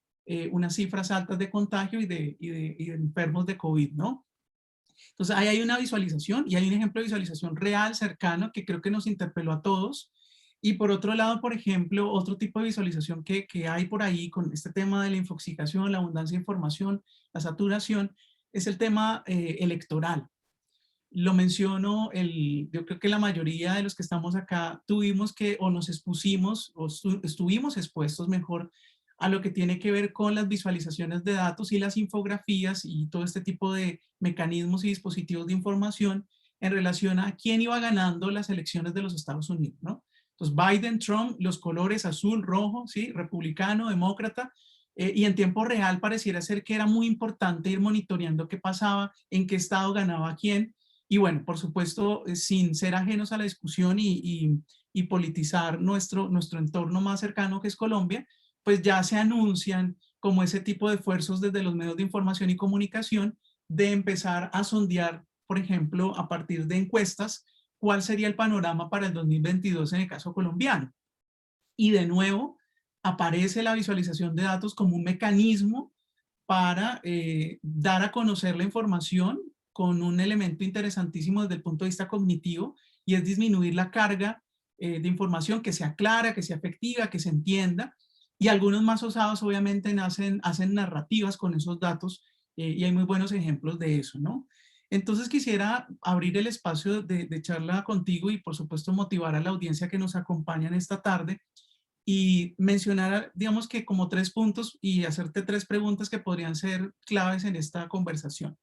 [SPEAKER 3] unas cifras altas de contagio y de enfermos de COVID, ¿no? Entonces ahí hay una visualización, y hay un ejemplo de visualización real, cercano, que creo que nos interpeló a todos. Y por otro lado, por ejemplo, otro tipo de visualización que hay por ahí con este tema de la infoxicación, la abundancia de información, la saturación, es el tema electoral. Lo menciono, yo creo que la mayoría de los que estamos acá tuvimos que, o nos expusimos, o estuvimos expuestos mejor, a lo que tiene que ver con las visualizaciones de datos y las infografías y todo este tipo de mecanismos y dispositivos de información en relación a quién iba ganando las elecciones de los Estados Unidos, ¿no? Entonces, Biden, Trump, los colores azul, rojo, ¿sí? Republicano, demócrata, y en tiempo real pareciera ser que era muy importante ir monitoreando qué pasaba, en qué estado ganaba quién. Y bueno, por supuesto, sin ser ajenos a la discusión y politizar nuestro entorno más cercano, que es Colombia, pues ya se anuncian como ese tipo de esfuerzos desde los medios de información y comunicación de empezar a sondear, por ejemplo, a partir de encuestas, cuál sería el panorama para el 2022 en el caso colombiano. Y de nuevo, aparece la visualización de datos como un mecanismo para dar a conocer la información con un elemento interesantísimo desde el punto de vista cognitivo, y es disminuir la carga de información, que sea clara, que sea efectiva, que se entienda. Y algunos más osados obviamente hacen narrativas con esos datos, y hay muy buenos ejemplos de eso, ¿no? Entonces quisiera abrir el espacio de charla contigo, y por supuesto motivar a la audiencia que nos acompaña en esta tarde, y mencionar, digamos que como 3 puntos, y hacerte 3 preguntas que podrían ser claves en esta conversación.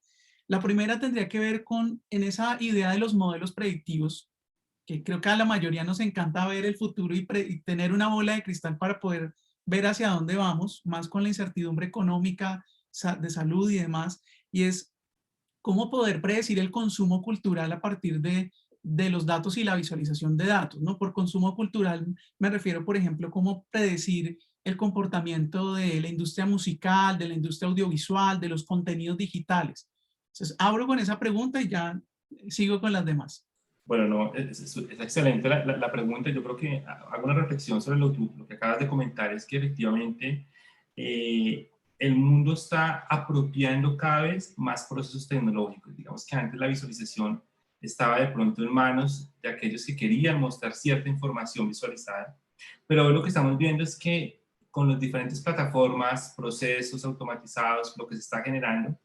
[SPEAKER 3] La primera tendría que ver en esa idea de los modelos predictivos, que creo que a la mayoría nos encanta ver el futuro y tener una bola de cristal para poder ver hacia dónde vamos, más con la incertidumbre económica, de salud y demás, y es cómo poder predecir el consumo cultural a partir de los datos y la visualización de datos, ¿no? Por consumo cultural me refiero, por ejemplo, cómo predecir el comportamiento de la industria musical, de la industria audiovisual, de los contenidos digitales. Entonces, abro con esa pregunta y ya sigo con las demás.
[SPEAKER 4] Bueno, no, es excelente la pregunta. Yo creo que hago una reflexión sobre lo que acabas de comentar, es que efectivamente el mundo está apropiando cada vez más procesos tecnológicos. Digamos que antes la visualización estaba de pronto en manos de aquellos que querían mostrar cierta información visualizada, pero hoy lo que estamos viendo es que con las diferentes plataformas, procesos automatizados, lo que se está generando,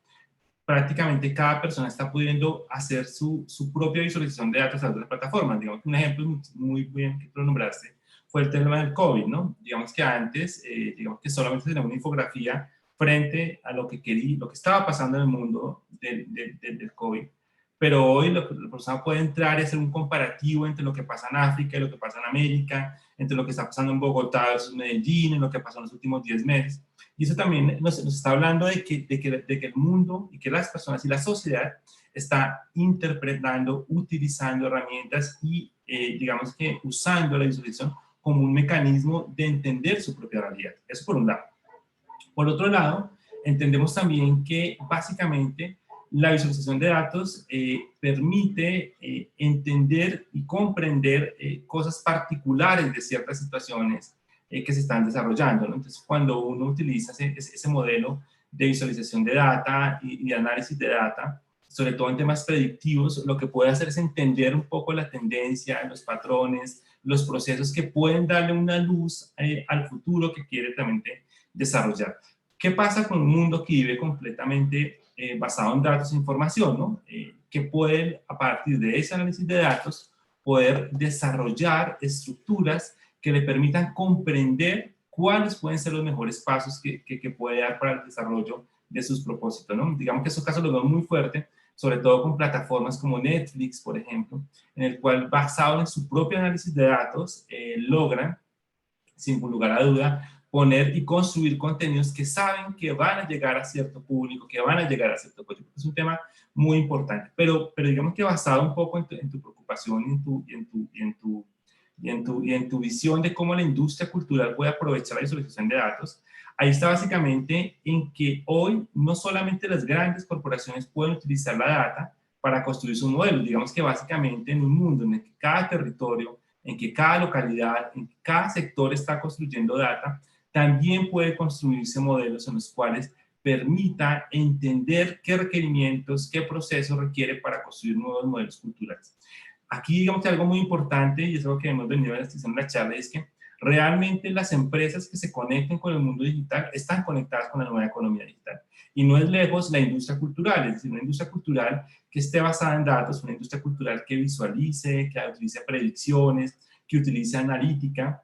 [SPEAKER 4] prácticamente cada persona está pudiendo hacer su propia visualización de datos a otras plataformas. Digamos que un ejemplo muy bien que tú lo nombraste fue el tema del COVID, ¿no? Digamos que antes, digamos que solamente tenía una infografía frente a lo que estaba pasando en el mundo del COVID. Pero hoy la persona puede entrar y hacer un comparativo entre lo que pasa en África y lo que pasa en América, entre lo que está pasando en Bogotá versus Medellín, en lo que pasó en los últimos 10 meses. Y eso también nos está hablando de que el mundo y que las personas y la sociedad está interpretando, utilizando herramientas y digamos que usando la visualización como un mecanismo de entender su propia realidad. Eso por un lado. Por otro lado, entendemos también que básicamente la visualización de datos permite entender y comprender cosas particulares de ciertas situaciones que se están desarrollando, ¿no? Entonces, cuando uno utiliza ese modelo de visualización de data y de análisis de data, sobre todo en temas predictivos, lo que puede hacer es entender un poco la tendencia, los patrones, los procesos que pueden darle una luz al futuro que quiere realmente desarrollar. ¿Qué pasa con un mundo que vive completamente basado en datos e información, ¿no? Que pueden, a partir de ese análisis de datos, poder desarrollar estructuras que le permitan comprender cuáles pueden ser los mejores pasos que puede dar para el desarrollo de sus propósitos, ¿no? Digamos que esos casos los veo muy fuerte, sobre todo con plataformas como Netflix, por ejemplo, en el cual, basado en su propio análisis de datos, logran, sin lugar a duda, poner y construir contenidos que saben que van a llegar a cierto público, que van a llegar a cierto público. Es un tema muy importante, pero digamos que basado un poco en tu preocupación y en tu visión de cómo la industria cultural puede aprovechar la visualización de datos, ahí está básicamente en que hoy no solamente las grandes corporaciones pueden utilizar la data para construir sus modelos, digamos que básicamente en un mundo en el que cada territorio, en que cada localidad, en que cada sector está construyendo data, también puede construirse modelos en los cuales permita entender qué requerimientos, qué procesos requiere para construir nuevos modelos culturales. Aquí digamos que algo muy importante, y es algo que hemos venido a discutir en la charla, es que realmente las empresas que se conecten con el mundo digital están conectadas con la nueva economía digital. Y no es lejos la industria cultural, es decir, una industria cultural que esté basada en datos, una industria cultural que visualice, que utilice predicciones, que utilice analítica.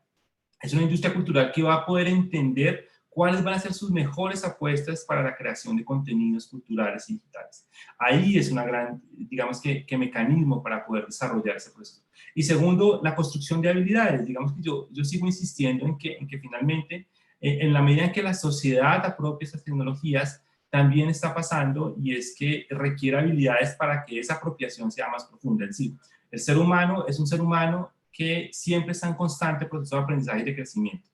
[SPEAKER 4] Es una industria cultural que va a poder entender cuáles van a ser sus mejores apuestas para la creación de contenidos culturales y digitales. Ahí es una gran, digamos que mecanismo para poder desarrollar ese proceso. Y segundo, la construcción de habilidades. Digamos que yo sigo insistiendo en que finalmente, en la medida en que la sociedad apropia esas tecnologías, también está pasando, y es que requiere habilidades para que esa apropiación sea más profunda. Es decir, el ser humano es un ser humano que siempre está en constante proceso de aprendizaje y de crecimiento.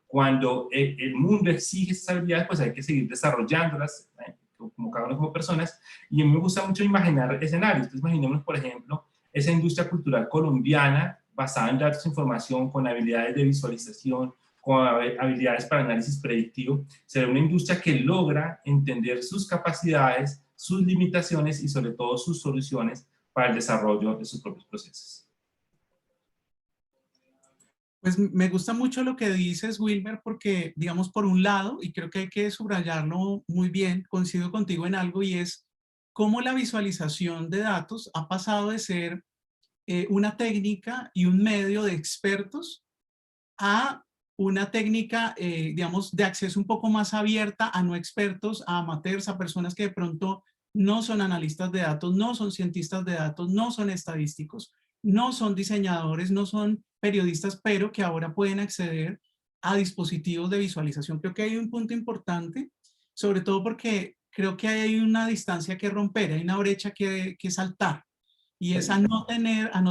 [SPEAKER 4] Cuando el mundo exige esas habilidades, pues hay que seguir desarrollándolas como cada uno como personas, y a mí me gusta mucho imaginar escenarios. Entonces imaginémonos, por ejemplo, esa industria cultural colombiana basada en datos e información, con habilidades de visualización, con habilidades para análisis predictivo. Será una industria que logra entender sus capacidades, sus limitaciones y sobre todo sus soluciones para el desarrollo de sus propios procesos.
[SPEAKER 3] Pues me gusta mucho lo que dices, Wilmer, porque, digamos, por un lado, y creo que hay que subrayarlo muy bien, coincido contigo en algo, y es cómo la visualización de datos ha pasado de ser una técnica y un medio de expertos a una técnica, digamos, de acceso un poco más abierta a no expertos, a amateurs, a personas que de pronto no son analistas de datos, no son cientistas de datos, no son estadísticos, no son diseñadores, no son periodistas, pero que ahora pueden acceder a dispositivos de visualización. Creo que hay un punto importante, sobre todo porque creo que hay una distancia que romper, hay una brecha que saltar, y es a no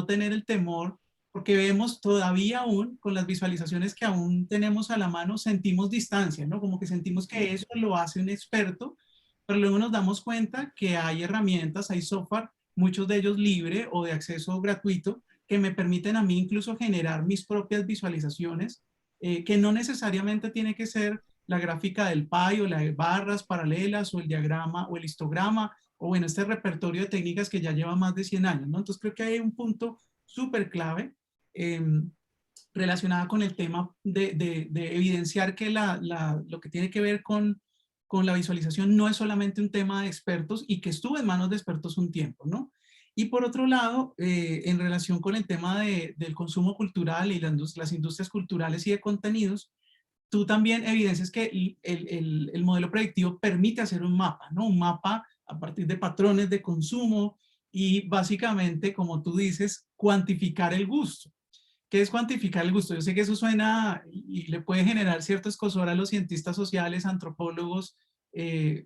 [SPEAKER 3] tener el temor, porque vemos todavía aún con las visualizaciones que aún tenemos a la mano, sentimos distancia, ¿no? Como que sentimos que eso lo hace un experto, pero luego nos damos cuenta que hay herramientas, hay software, muchos de ellos libre o de acceso gratuito, que me permiten a mí incluso generar mis propias visualizaciones, que no necesariamente tiene que ser la gráfica del pie o la de barras paralelas o el diagrama o el histograma, o bueno, este repertorio de técnicas que ya lleva más de 100 años, ¿no? Entonces creo que hay un punto súper clave relacionado con el tema de evidenciar que lo que tiene que ver con la visualización no es solamente un tema de expertos, y que estuvo en manos de expertos un tiempo, ¿no? Y por otro lado, en relación con el tema del consumo cultural y las industrias culturales y de contenidos, tú también evidencias que el modelo predictivo permite hacer un mapa, ¿no? Un mapa a partir de patrones de consumo y básicamente, como tú dices, cuantificar el gusto. ¿Qué es cuantificar el gusto? Yo sé que eso suena y le puede generar cierto escozor a los cientistas sociales, antropólogos,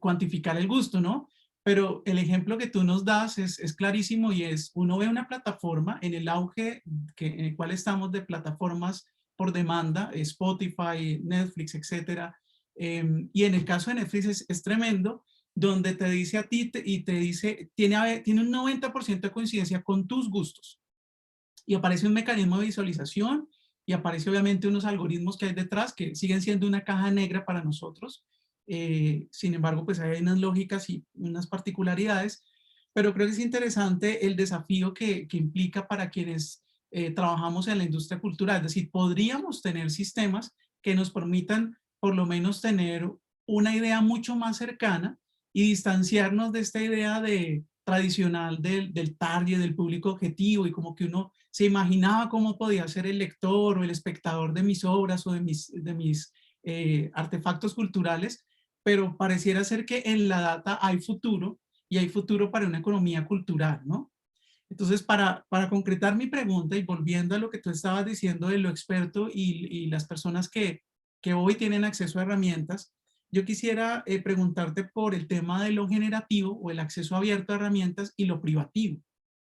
[SPEAKER 3] cuantificar el gusto, ¿no? pero el ejemplo que tú nos das es clarísimo y es, uno ve una plataforma en el auge en el cual estamos de plataformas por demanda, Spotify, Netflix, etcétera. Y en el caso de Netflix es tremendo, donde te dice a ti y te dice, tiene un 90% de coincidencia con tus gustos. Y aparece un mecanismo de visualización y aparece obviamente unos algoritmos que hay detrás que siguen siendo una caja negra para nosotros. Sin embargo, pues hay unas lógicas y unas particularidades, pero creo que es interesante el desafío que implica para quienes trabajamos en la industria cultural. Es decir, podríamos tener sistemas que nos permitan por lo menos tener una idea mucho más cercana y distanciarnos de esta idea tradicional del target, del público objetivo, y como que uno se imaginaba cómo podía ser el lector o el espectador de mis obras o de mis artefactos culturales, pero pareciera ser que en la data hay futuro, y hay futuro para una economía cultural, ¿no? Entonces, para concretar mi pregunta y volviendo a lo que tú estabas diciendo de lo experto y las personas que hoy tienen acceso a herramientas, yo quisiera preguntarte por el tema de lo generativo o el acceso abierto a herramientas y lo privativo,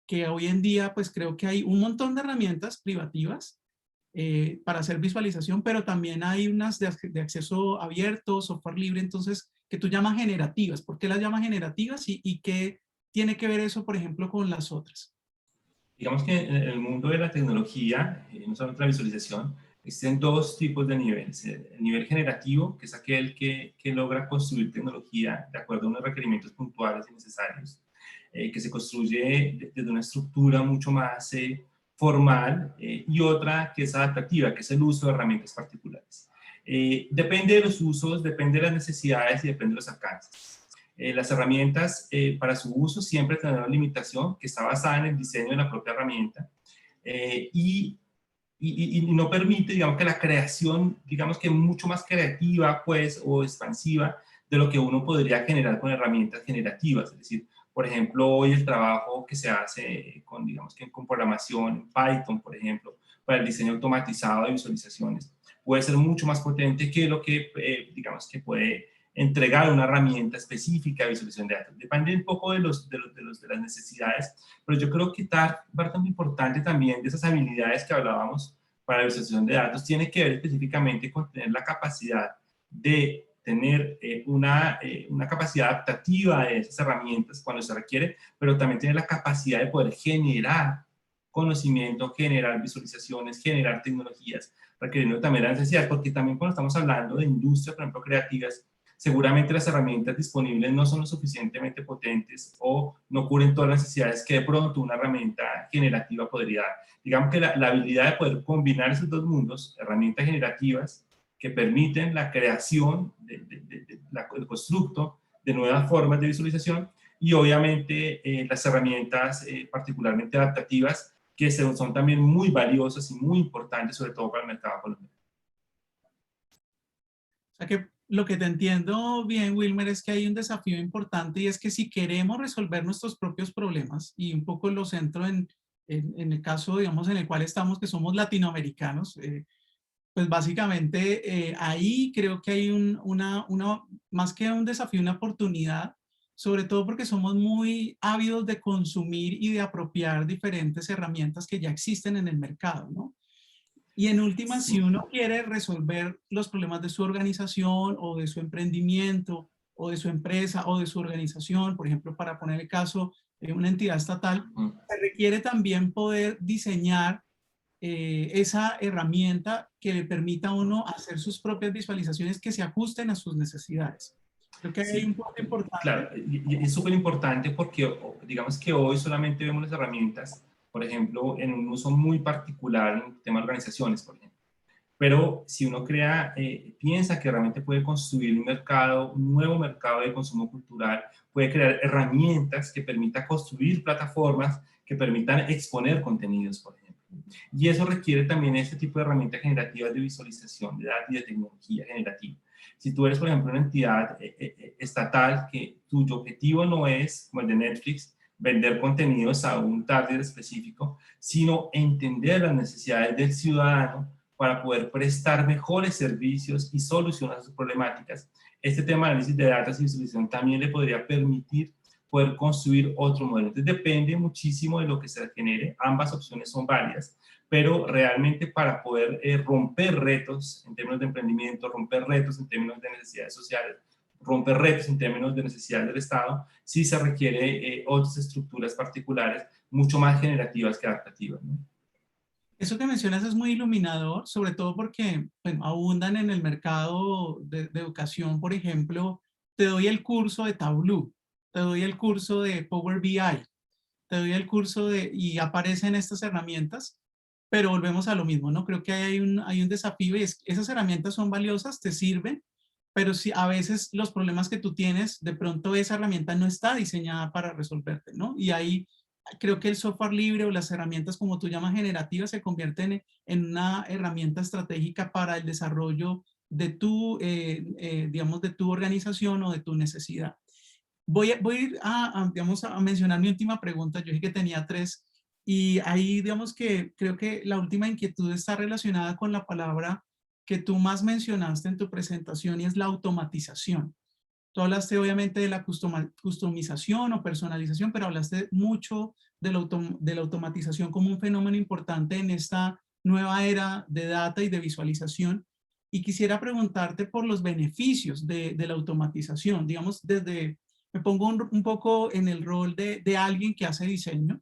[SPEAKER 3] que hoy en día pues creo que hay un montón de herramientas privativas para hacer visualización, pero también hay unas de acceso abierto, software libre, entonces, que tú llamas generativas. ¿Por qué las llamas generativas y qué tiene que ver eso, por ejemplo, con las otras?
[SPEAKER 4] Digamos que en el mundo de la tecnología, no solamente la visualización, existen dos tipos de niveles. El nivel generativo, que es aquel que logra construir tecnología de acuerdo a unos requerimientos puntuales y necesarios, que se construye desde una estructura mucho más formal, y otra que es adaptativa, que es el uso de herramientas particulares. Depende de los usos, depende de las necesidades y depende de los alcances. Las herramientas para su uso siempre tendrán una limitación que está basada en el diseño de la propia herramienta, y no permite, digamos, que la creación, digamos que mucho más creativa, pues, o expansiva de lo que uno podría generar con herramientas generativas. Es decir, por ejemplo, hoy el trabajo que se hace con, digamos, que con programación en Python, por ejemplo, para el diseño automatizado de visualizaciones, puede ser mucho más potente que lo que, digamos, que puede entregar una herramienta específica de visualización de datos. Depende un poco de las necesidades, pero yo creo que parte muy importante también de esas habilidades que hablábamos para la visualización de datos tiene que ver específicamente con tener la capacidad de tener una capacidad adaptativa de esas herramientas cuando se requiere, pero también tener la capacidad de poder generar conocimiento, generar visualizaciones, generar tecnologías, requiriendo también la necesidad, porque también cuando estamos hablando de industrias, por ejemplo, creativas, seguramente las herramientas disponibles no son lo suficientemente potentes o no cubren todas las necesidades que de pronto una herramienta generativa podría dar. Digamos que la habilidad de poder combinar esos dos mundos, herramientas generativas que permiten la creación el constructo de nuevas formas de visualización, y obviamente las herramientas particularmente adaptativas, que son también muy valiosas y muy importantes, sobre todo para el mercado colombiano.
[SPEAKER 3] O sea que lo que te entiendo bien, Wilmer, es que hay un desafío importante, y es que si queremos resolver nuestros propios problemas, y un poco lo centro en el caso, digamos, en el cual estamos, que somos latinoamericanos, pues básicamente ahí creo que hay más que un desafío, una oportunidad, sobre todo porque somos muy ávidos de consumir y de apropiar diferentes herramientas que ya existen en el mercado, ¿no? Y en última, si uno quiere resolver los problemas de su organización o de su emprendimiento o de su empresa o de su organización, por ejemplo, para poner el caso de una entidad estatal, se requiere también poder diseñar esa herramienta que le permita a uno hacer sus propias visualizaciones que se ajusten a sus necesidades. Creo que hay un punto importante.
[SPEAKER 4] Claro, y es súper importante porque digamos que hoy solamente vemos las herramientas, por ejemplo, en un uso muy particular en el tema de organizaciones, por ejemplo. Pero si uno piensa que realmente puede construir un nuevo mercado de consumo cultural, puede crear herramientas que permitan construir plataformas que permitan exponer contenidos, por ejemplo. Y eso requiere también este tipo de herramientas generativas de visualización de datos y de tecnología generativa. Si tú eres, por ejemplo, una entidad estatal cuyo objetivo no es, como el de Netflix, vender contenidos a un target específico, sino entender las necesidades del ciudadano para poder prestar mejores servicios y solucionar sus problemáticas. Este tema de análisis de datos y visualización también le podría permitir poder construir otro modelo. Entonces depende muchísimo de lo que se genere, ambas opciones son válidas, pero realmente para poder romper retos en términos de emprendimiento, romper retos en términos de necesidades sociales, romper retos en términos de necesidades del Estado, sí se requiere otras estructuras particulares mucho más generativas que adaptativas, ¿no?
[SPEAKER 3] Eso que mencionas es muy iluminador, sobre todo porque bueno, abundan en el mercado de educación, por ejemplo, te doy el curso de Tableau, te doy el curso de Power BI, te doy el curso y aparecen estas herramientas, pero volvemos a lo mismo, ¿no? Creo que hay un desafío y esas herramientas son valiosas, te sirven, pero si a veces los problemas que tú tienes, de pronto esa herramienta no está diseñada para resolverte, ¿no? Y ahí creo que el software libre o las herramientas como tú llamas generativas se convierten en una herramienta estratégica para el desarrollo de tu, digamos, de tu organización o de tu necesidad. Voy a ir digamos, a mencionar mi última pregunta. Yo dije que tenía 3 y ahí digamos que creo que la última inquietud está relacionada con la palabra que tú más mencionaste en tu presentación y es la automatización. Tú hablaste obviamente de la customización o personalización, pero hablaste mucho de la automatización como un fenómeno importante en esta nueva era de data y de visualización. Y quisiera preguntarte por los beneficios de la automatización. Digamos, me pongo un poco en el rol de alguien que hace diseño.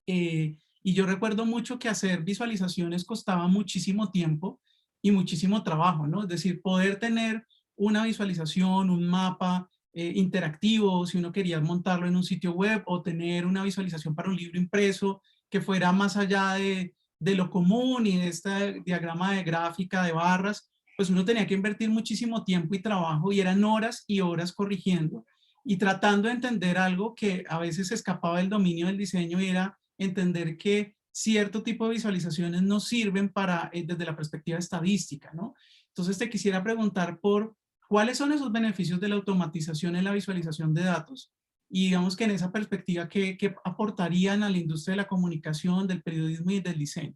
[SPEAKER 3] Y yo recuerdo mucho que hacer visualizaciones costaba muchísimo tiempo y muchísimo trabajo, ¿no? Es decir, poder tener una visualización, un mapa interactivo, si uno quería montarlo en un sitio web o tener una visualización para un libro impreso que fuera más allá de lo común y de este diagrama de gráfica de barras, pues uno tenía que invertir muchísimo tiempo y trabajo y eran horas y horas corrigiendo y tratando de entender algo que a veces escapaba del dominio del diseño y era entender que cierto tipo de visualizaciones no sirven para, desde la perspectiva estadística, ¿no? Entonces te quisiera preguntar por cuáles son esos beneficios de la automatización en la visualización de datos y digamos que en esa perspectiva, ¿qué aportarían a la industria de la comunicación, del periodismo y del diseño?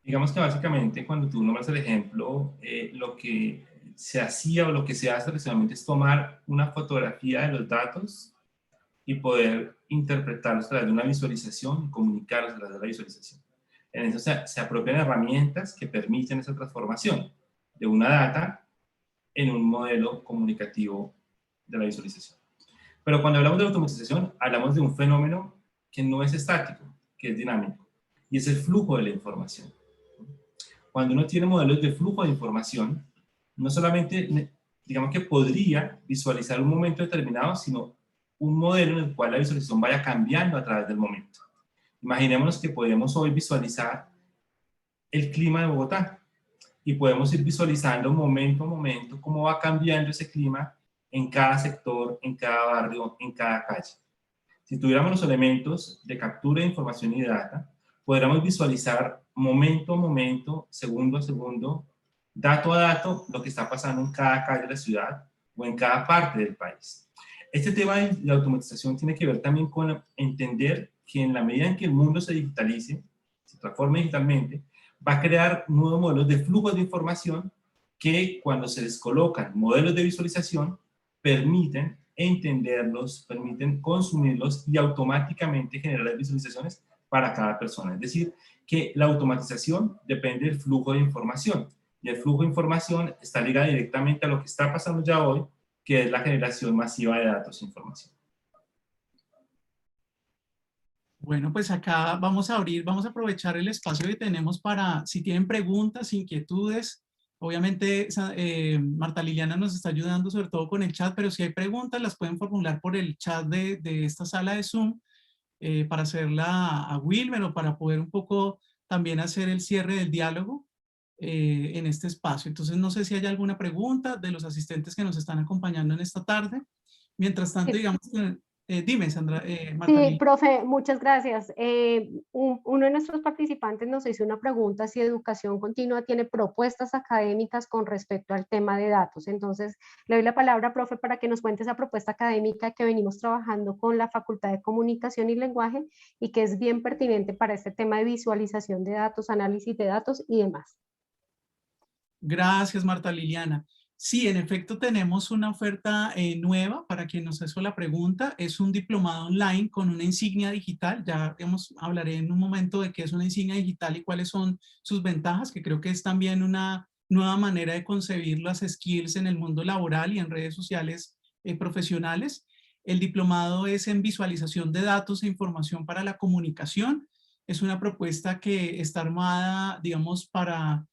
[SPEAKER 4] Digamos que básicamente cuando tú nombras el ejemplo, lo que se hacía o lo que se hace precisamente es tomar una fotografía de los datos y poder interpretarlos a través de una visualización y comunicarlos a través de la visualización. En eso se apropian herramientas que permiten esa transformación de una data en un modelo comunicativo de la visualización. Pero cuando hablamos de automatización, hablamos de un fenómeno que no es estático, que es dinámico, y es el flujo de la información. Cuando uno tiene modelos de flujo de información, no solamente, digamos que podría visualizar un momento determinado, sino un modelo en el cual la visualización vaya cambiando a través del momento. Imaginémonos que podemos hoy visualizar el clima de Bogotá y podemos ir visualizando momento a momento cómo va cambiando ese clima en cada sector, en cada barrio, en cada calle. Si tuviéramos los elementos de captura de información y de data, podríamos visualizar momento a momento, segundo a segundo, dato a dato, lo que está pasando en cada calle de la ciudad o en cada parte del país. Este tema de la automatización tiene que ver también con entender que en la medida en que el mundo se digitalice, se transforme digitalmente, va a crear nuevos modelos de flujo de información que cuando se les colocan modelos de visualización permiten entenderlos, permiten consumirlos y automáticamente generar visualizaciones para cada persona. Es decir, que la automatización depende del flujo de información y el flujo de información está ligado directamente a lo que está pasando ya hoy, que es la generación masiva de datos e información.
[SPEAKER 3] Bueno, pues acá vamos a vamos a aprovechar el espacio que tenemos para, si tienen preguntas, inquietudes, obviamente Marta Liliana nos está ayudando sobre todo con el chat, pero si hay preguntas las pueden formular por el chat de esta sala de Zoom para hacerla a Wilmer o para poder un poco también hacer el cierre del diálogo en este espacio. Entonces no sé si hay alguna pregunta de los asistentes que nos están acompañando en esta tarde. Mientras tanto, digamos que dime, Sandra, Marta
[SPEAKER 2] Sí,
[SPEAKER 3] Liliana.
[SPEAKER 2] profe, muchas gracias. Uno de nuestros participantes nos hizo una pregunta si educación continua tiene propuestas académicas con respecto al tema de datos. Entonces, le doy la palabra, profe, para que nos cuente esa propuesta académica que venimos trabajando con la Facultad de Comunicación y Lenguaje y que es bien pertinente para este tema de visualización de datos, análisis de datos y demás.
[SPEAKER 3] Gracias, Marta Liliana. Sí, en efecto tenemos una oferta nueva para quien nos hizo la pregunta. Es un diplomado online con una insignia digital. Ya hablaré en un momento de qué es una insignia digital y cuáles son sus ventajas, que creo que es también una nueva manera de concebir las skills en el mundo laboral y en redes sociales profesionales. El diplomado es en visualización de datos e información para la comunicación. Es una propuesta que está armada, digamos, para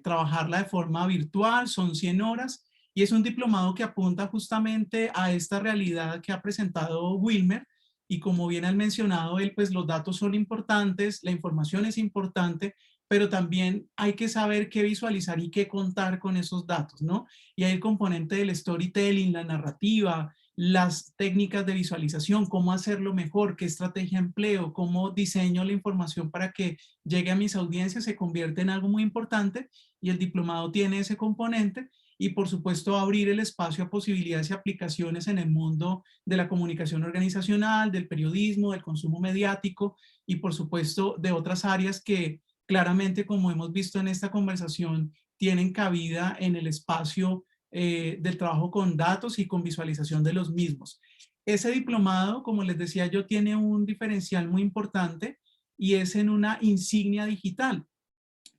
[SPEAKER 3] trabajarla de forma virtual, son 100 horas y es un diplomado que apunta justamente a esta realidad que ha presentado Wilmer y como bien han mencionado él, pues los datos son importantes, la información es importante, pero también hay que saber qué visualizar y qué contar con esos datos, ¿no? Y hay el componente del storytelling, la narrativa, las técnicas de visualización, cómo hacerlo mejor, qué estrategia empleo, cómo diseño la información para que llegue a mis audiencias, se convierte en algo muy importante y el diplomado tiene ese componente y por supuesto abrir el espacio a posibilidades y aplicaciones en el mundo de la comunicación organizacional, del periodismo, del consumo mediático y por supuesto de otras áreas que claramente, como hemos visto en esta conversación, tienen cabida en el espacio del trabajo con datos y con visualización de los mismos. Ese diplomado, como les decía yo, tiene un diferencial muy importante y es en una insignia digital.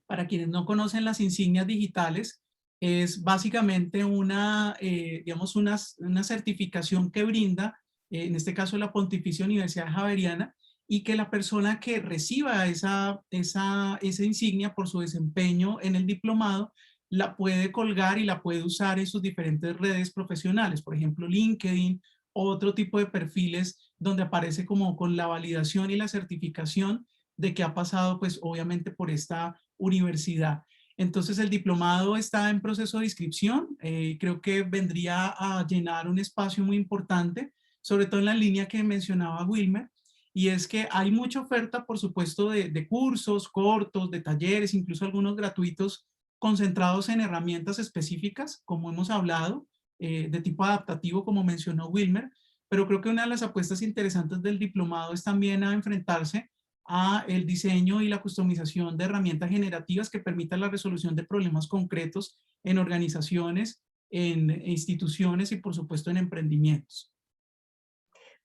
[SPEAKER 3] Para quienes no conocen las insignias digitales, es básicamente digamos una certificación que brinda, en este caso la Pontificia Universidad Javeriana, y que la persona que reciba esa insignia por su desempeño en el diplomado la puede colgar y la puede usar en sus diferentes redes profesionales, por ejemplo LinkedIn, otro tipo de perfiles donde aparece como con la validación y la certificación de que ha pasado pues obviamente por esta universidad. Entonces el diplomado está en proceso de inscripción, creo que vendría a llenar un espacio muy importante, sobre todo en la línea que mencionaba Wilmer, y es que hay mucha oferta, por supuesto, de cursos cortos, de talleres, incluso algunos gratuitos concentrados en herramientas específicas, como hemos hablado, de tipo adaptativo, como mencionó Wilmer, pero creo que una de las apuestas interesantes del diplomado es también a enfrentarse a el diseño y la customización de herramientas generativas que permitan la resolución de problemas concretos en organizaciones, en instituciones y por supuesto en emprendimientos.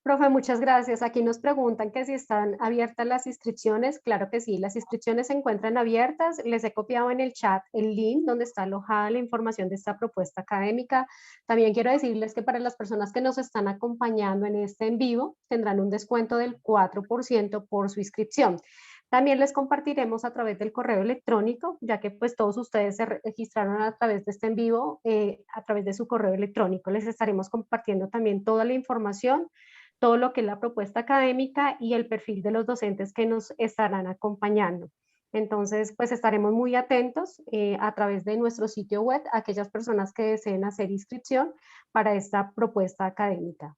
[SPEAKER 2] Profe, muchas gracias. Aquí nos preguntan que si están abiertas las inscripciones. Claro que sí, las inscripciones se encuentran abiertas. Les he copiado en el chat el link donde está alojada la información de esta propuesta académica. También quiero decirles que para las personas que nos están acompañando en este en vivo, tendrán un descuento del 4% por su inscripción. También les compartiremos a través del correo electrónico, ya que pues todos ustedes se registraron a través de este en vivo, a través de su correo electrónico. Les estaremos compartiendo también toda la información, todo lo que es la propuesta académica y el perfil de los docentes que nos estarán acompañando. Entonces, pues estaremos muy atentos a través de nuestro sitio web a aquellas personas que deseen hacer inscripción para esta propuesta académica.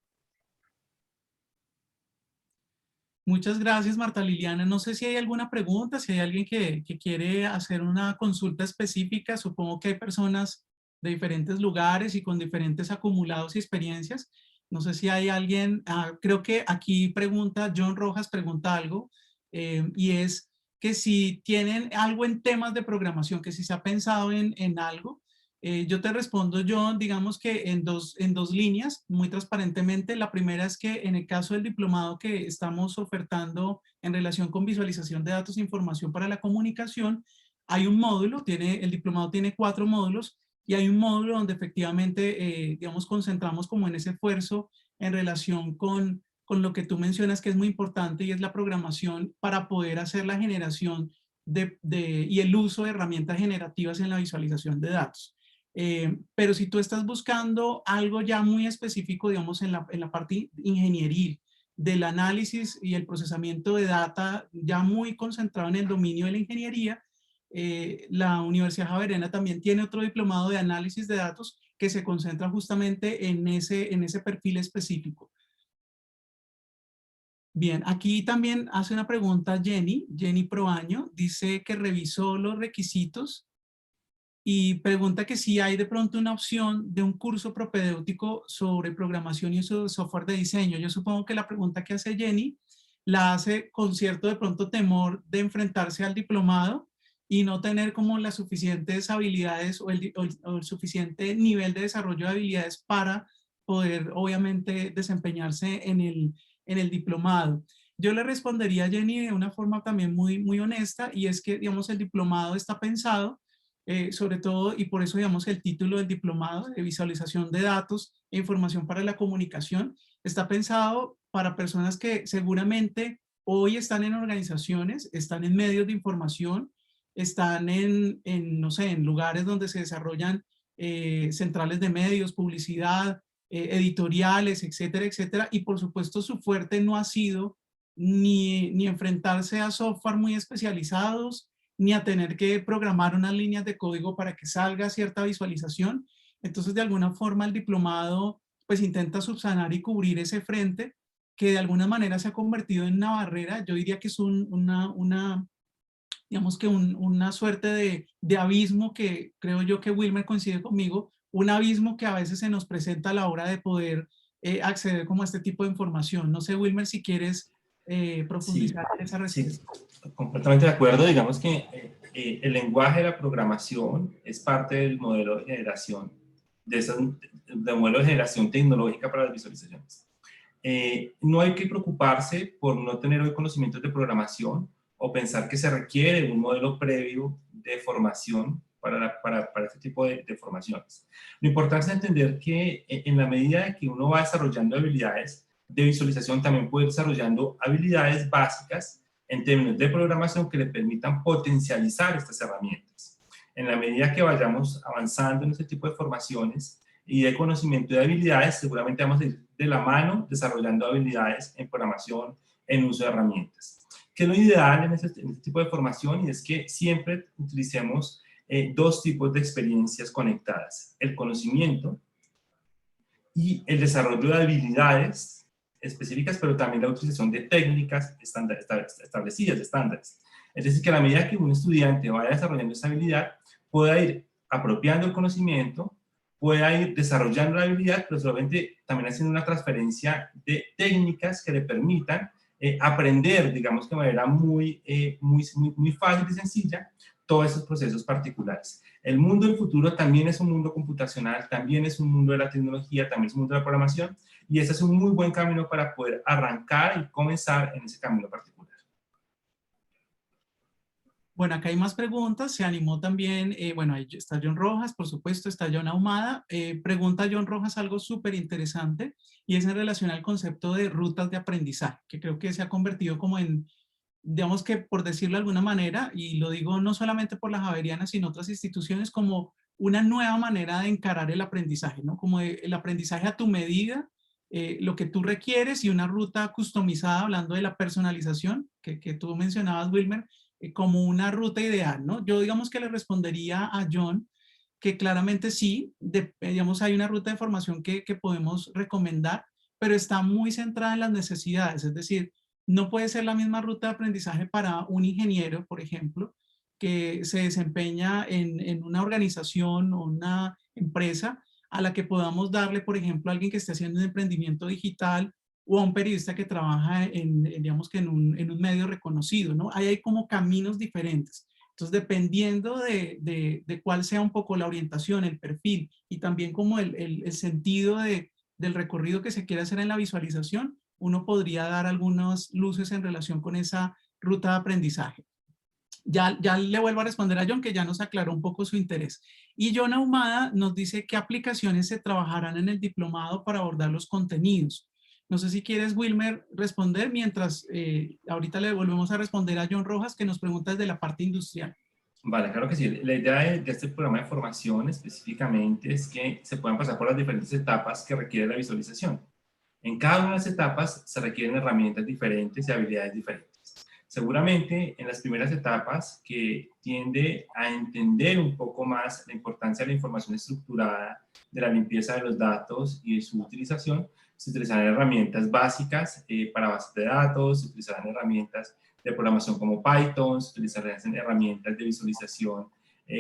[SPEAKER 3] Muchas gracias, Marta Liliana. No sé si hay alguna pregunta, si hay alguien que quiere hacer una consulta específica. Supongo que hay personas de diferentes lugares y con diferentes acumulados y experiencias. No sé si hay alguien, creo que aquí pregunta, John Rojas pregunta algo, y es que si tienen algo en temas de programación, que si se ha pensado en algo. Yo te respondo, John, digamos que en dos líneas, muy transparentemente. La primera es que en el caso del diplomado que estamos ofertando en relación con visualización de datos e información para la comunicación, hay un módulo, el diplomado tiene 4 módulos, y hay un módulo donde efectivamente, digamos, concentramos como en ese esfuerzo en relación con lo que tú mencionas que es muy importante y es la programación para poder hacer la generación y el uso de herramientas generativas en la visualización de datos. Pero si tú estás buscando algo ya muy específico, digamos, en la parte ingenieril, del análisis y el procesamiento de data ya muy concentrado en el dominio de la ingeniería, la Universidad Javeriana también tiene otro diplomado de análisis de datos que se concentra justamente en ese perfil específico. Bien, aquí también hace una pregunta Jenny Proaño, dice que revisó los requisitos y pregunta que si hay de pronto una opción de un curso propedéutico sobre programación y uso de software de diseño. Yo supongo que la pregunta que hace Jenny la hace con cierto de pronto temor de enfrentarse al diplomado y no tener como las suficientes habilidades o el suficiente nivel de desarrollo de habilidades para poder obviamente desempeñarse en el diplomado. Yo le respondería a Jenny de una forma también muy honesta, y es que, digamos, el diplomado está pensado, sobre todo, y por eso, digamos, el título del diplomado de visualización de datos e información para la comunicación, está pensado para personas que seguramente hoy están en organizaciones, están en medios de información, están no sé, en lugares donde se desarrollan centrales de medios, publicidad, editoriales, etcétera, etcétera. Y por supuesto su fuerte no ha sido ni enfrentarse a software muy especializados, ni a tener que programar unas líneas de código para que salga cierta visualización. Entonces, de alguna forma, el diplomado pues intenta subsanar y cubrir ese frente que de alguna manera se ha convertido en una barrera. Yo diría que es digamos que una suerte de abismo, que creo yo que Wilmer coincide conmigo, un abismo que a veces se nos presenta a la hora de poder acceder como a este tipo de información. No sé, Wilmer, si quieres profundizar en esa respuesta.
[SPEAKER 4] Sí, completamente de acuerdo. Digamos que el lenguaje de la programación es parte del modelo de generación, del modelo de generación tecnológica para las visualizaciones. No hay que preocuparse por no tener hoy conocimientos de programación o pensar que se requiere un modelo previo de formación para este tipo de formaciones. Lo importante es entender que en la medida de que uno va desarrollando habilidades de visualización, también puede ir desarrollando habilidades básicas en términos de programación que le permitan potencializar estas herramientas. En la medida que vayamos avanzando en este tipo de formaciones y de conocimiento de habilidades, seguramente vamos a ir de la mano desarrollando habilidades en programación, en uso de herramientas. ¿Qué es lo ideal en este tipo de formación? Y es que siempre utilicemos dos tipos de experiencias conectadas: el conocimiento y el desarrollo de habilidades específicas, pero también la utilización de técnicas establecidas, de estándares. Es decir, que a la medida que un estudiante vaya desarrollando esa habilidad, pueda ir apropiando el conocimiento, pueda ir desarrollando la habilidad, pero solamente también haciendo una transferencia de técnicas que le permitan aprender, digamos, de manera muy fácil y sencilla, todos esos procesos particulares. El mundo del futuro también es un mundo computacional, también es un mundo de la tecnología, también es un mundo de la programación, y ese es un muy buen camino para poder arrancar y comenzar en ese camino particular.
[SPEAKER 3] Bueno, acá hay más preguntas. Se animó también, bueno, ahí está John Rojas, por supuesto, está John Ahumada. Pregunta John Rojas algo súper interesante, y es en relación al concepto de rutas de aprendizaje, que creo que se ha convertido como en, digamos que por decirlo de alguna manera, y lo digo no solamente por la Javeriana, sino otras instituciones, como una nueva manera de encarar el aprendizaje, ¿no? Como el aprendizaje a tu medida, lo que tú requieres, y una ruta customizada, hablando de la personalización que tú mencionabas, Wilmer, como una ruta ideal, ¿no? Yo digamos que le respondería a John que claramente sí, digamos, hay una ruta de formación que podemos recomendar, pero está muy centrada en las necesidades. Es decir, no puede ser la misma ruta de aprendizaje para un ingeniero, por ejemplo, que se desempeña en una organización o una empresa, a la que podamos darle, por ejemplo, a alguien que esté haciendo un emprendimiento digital, o a un periodista que trabaja digamos que en un medio reconocido, ¿no? Ahí hay como caminos diferentes. Entonces, dependiendo de cuál sea un poco la orientación, el perfil, y también como el sentido del recorrido que se quiere hacer en la visualización, uno podría dar algunas luces en relación con esa ruta de aprendizaje. Ya le vuelvo a responder a John, que ya nos aclaró un poco su interés. Y John Ahumada nos dice qué aplicaciones se trabajarán en el diplomado para abordar los contenidos. No sé si quieres, Wilmer, responder, mientras ahorita le volvemos a responder a John Rojas, que nos pregunta desde la parte industrial.
[SPEAKER 4] Vale, claro que sí. La idea de este programa de formación específicamente es que se puedan pasar por las diferentes etapas que requiere la visualización. En cada una de las etapas se requieren herramientas diferentes y habilidades diferentes. Seguramente en las primeras etapas, que tiende a entender un poco más la importancia de la información estructurada, de la limpieza de los datos y de su utilización, se utilizarán herramientas básicas para bases de datos, se utilizarán herramientas de programación como Python, se utilizarán herramientas de visualización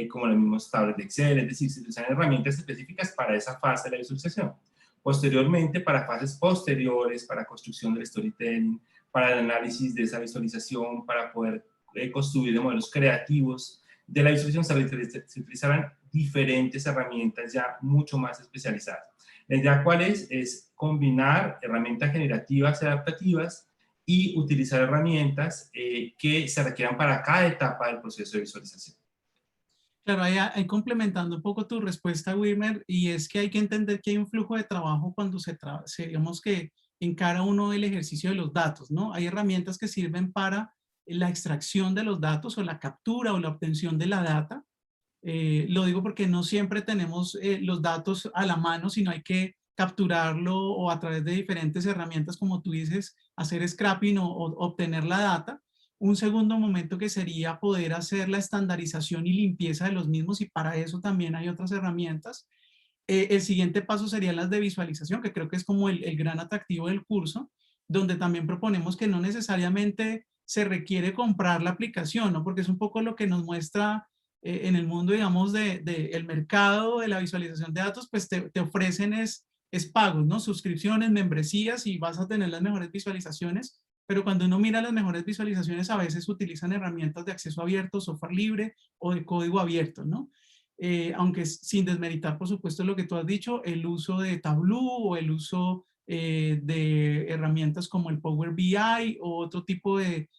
[SPEAKER 4] como los mismos tablas de Excel, es decir, se utilizarán herramientas específicas para esa fase de la visualización. Posteriormente, para fases posteriores, para construcción del storytelling, para el análisis de esa visualización, para poder construir modelos creativos de la visualización se utilizarán diferentes herramientas ya mucho más especializadas. La idea cuál es combinar herramientas generativas y adaptativas y utilizar herramientas que se requieran para cada etapa del proceso de visualización.
[SPEAKER 3] Claro, ahí complementando un poco tu respuesta, Wilmer, y es que hay que entender que hay un flujo de trabajo cuando digamos que encara uno el ejercicio de los datos, ¿no? Hay herramientas que sirven para la extracción de los datos o la captura o la obtención de la data. Lo digo porque no siempre tenemos los datos a la mano, sino hay que capturarlo o a través de diferentes herramientas, como tú dices, hacer scrapping o obtener la data. Un segundo momento que sería poder hacer la estandarización y limpieza de los mismos, y para eso también hay otras herramientas. El siguiente paso serían las de visualización, que creo que es como el gran atractivo del curso, donde también proponemos que no necesariamente se requiere comprar la aplicación, ¿no? Porque es un poco lo que nos muestra en el mundo, digamos, el mercado de la visualización de datos, pues te ofrecen es pagos, ¿no? Suscripciones, membresías, y vas a tener las mejores visualizaciones. Pero cuando uno mira las mejores visualizaciones, a veces utilizan herramientas de acceso abierto, software libre o de código abierto, ¿no? Aunque sin desmeritar, por supuesto, lo que tú has dicho, el uso de Tableau o el uso de herramientas como el Power BI o otro tipo de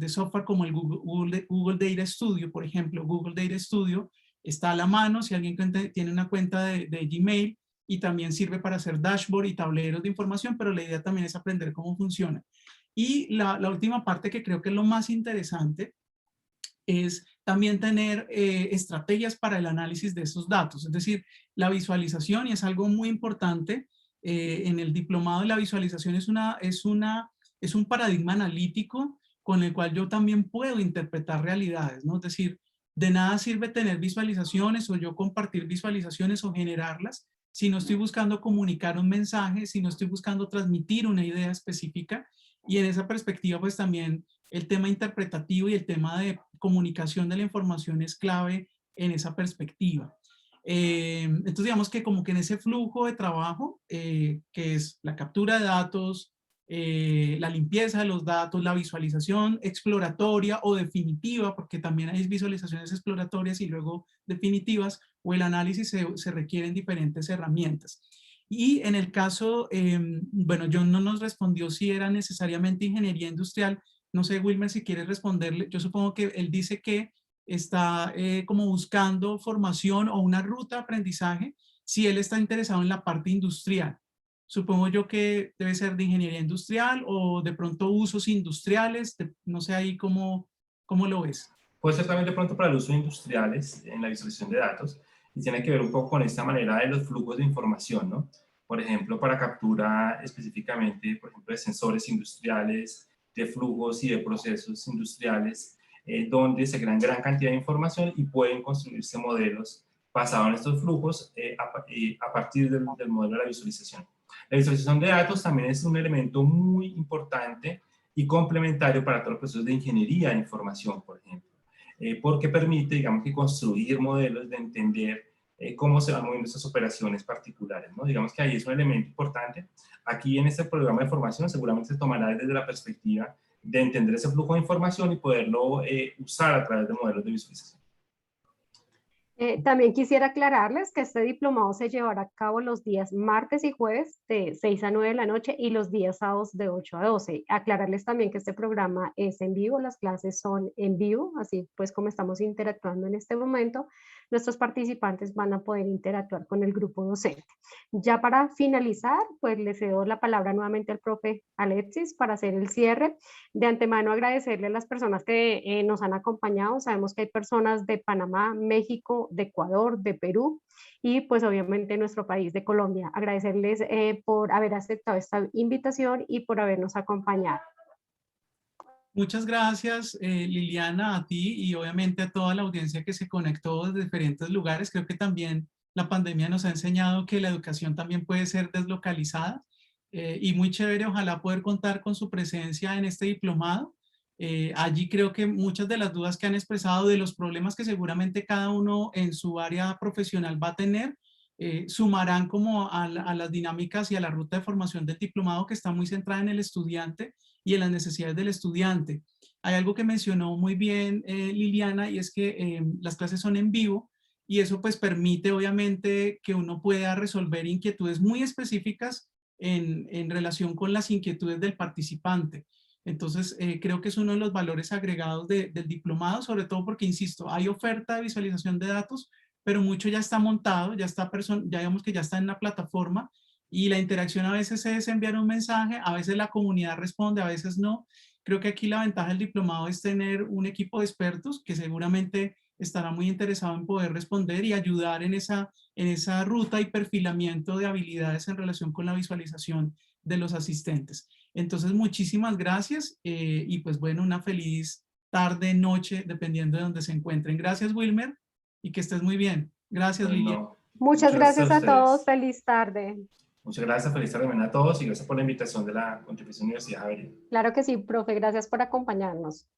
[SPEAKER 3] software como el Google Data Studio, por ejemplo. Google Data Studio está a la mano si alguien tiene una cuenta de Gmail, y también sirve para hacer dashboard y tableros de información, pero la idea también es aprender cómo funciona. Y la última parte, que creo que es lo más interesante, es también tener estrategias para el análisis de esos datos. Es decir, la visualización, y es algo muy importante, en el diplomado de la visualización es un paradigma analítico con el cual yo también puedo interpretar realidades, ¿no? Es decir, de nada sirve tener visualizaciones o yo compartir visualizaciones o generarlas si no estoy buscando comunicar un mensaje, si no estoy buscando transmitir una idea específica. Y en esa perspectiva, pues también el tema interpretativo y el tema de comunicación de la información es clave en esa perspectiva. Entonces, digamos que como que en ese flujo de trabajo, que es la captura de datos, la limpieza de los datos, la visualización exploratoria o definitiva, porque también hay visualizaciones exploratorias y luego definitivas, o el análisis, se requieren diferentes herramientas. Y en el caso, bueno, John no nos respondió si era necesariamente ingeniería industrial. No sé, Wilmer, si quieres responderle. Yo supongo que él dice que está como buscando formación o una ruta de aprendizaje si él está interesado en la parte industrial. Supongo yo que debe ser de ingeniería industrial o de pronto usos industriales. No sé ahí cómo lo ves.
[SPEAKER 4] Puede ser también de pronto para el uso de industriales en la visualización de datos, y tiene que ver un poco con esta manera de los flujos de información, ¿no? Por ejemplo, para captura específicamente, por ejemplo, de sensores industriales, de flujos y de procesos industriales, donde se crean gran cantidad de información y pueden construirse modelos basados en estos flujos a partir del modelo de la visualización. La visualización de datos también es un elemento muy importante y complementario para todos los procesos de ingeniería de información, por ejemplo, porque permite, digamos, que construir modelos de entender cómo se van moviendo esas operaciones particulares, ¿no? Digamos que ahí es un elemento importante. Aquí en este programa de formación seguramente se tomará desde la perspectiva de entender ese flujo de información y poderlo usar a través de modelos de visualización.
[SPEAKER 2] También quisiera aclararles que este diplomado se llevará a cabo los días martes y jueves de 6 a 9 de la noche y los días sábados de 8 a 12. Aclararles también que este programa es en vivo, las clases son en vivo, así pues como estamos interactuando en este momento, nuestros participantes van a poder interactuar con el grupo docente. Ya para finalizar, pues les cedo la palabra nuevamente al profe Alexis para hacer el cierre. De antemano agradecerle a las personas que nos han acompañado. Sabemos que hay personas de Panamá, México, de Ecuador, de Perú y pues obviamente nuestro país de Colombia. Agradecerles por haber aceptado esta invitación y por habernos acompañado.
[SPEAKER 3] Muchas gracias, Liliana, a ti y obviamente a toda la audiencia que se conectó desde diferentes lugares. Creo que también la pandemia nos ha enseñado que la educación también puede ser deslocalizada, y muy chévere, ojalá poder contar con su presencia en este diplomado. Allí creo que muchas de las dudas que han expresado, de los problemas que seguramente cada uno en su área profesional va a tener, sumarán como a las dinámicas y a la ruta de formación del diplomado, que está muy centrada en el estudiante y en las necesidades del estudiante. hay algo que mencionó muy bien Liliana, y es que las clases son en vivo, y eso pues permite obviamente que uno pueda resolver inquietudes muy específicas en relación con las inquietudes del participante. Entonces, creo que es uno de los valores agregados del diplomado, sobre todo porque, insisto, hay oferta de visualización de datos, pero mucho ya está montado, ya digamos que ya está en la plataforma, y la interacción a veces es enviar un mensaje, a veces la comunidad responde, a veces no. Creo que aquí la ventaja del diplomado es tener un equipo de expertos que seguramente estará muy interesado en poder responder y ayudar en esa ruta y perfilamiento de habilidades en relación con la visualización de los asistentes. Entonces, muchísimas gracias y pues bueno, una feliz tarde, noche, dependiendo de donde se encuentren. Gracias, Wilmer, y que estés muy bien. Gracias, Liliana.
[SPEAKER 4] Bueno,
[SPEAKER 2] Muchas gracias a todos.
[SPEAKER 4] ustedes.
[SPEAKER 2] Feliz tarde.
[SPEAKER 4] Muchas gracias, feliz tarde a todos y gracias por la invitación de la Pontificia Universidad Javeriana.
[SPEAKER 2] Claro que sí, profe. Gracias por acompañarnos.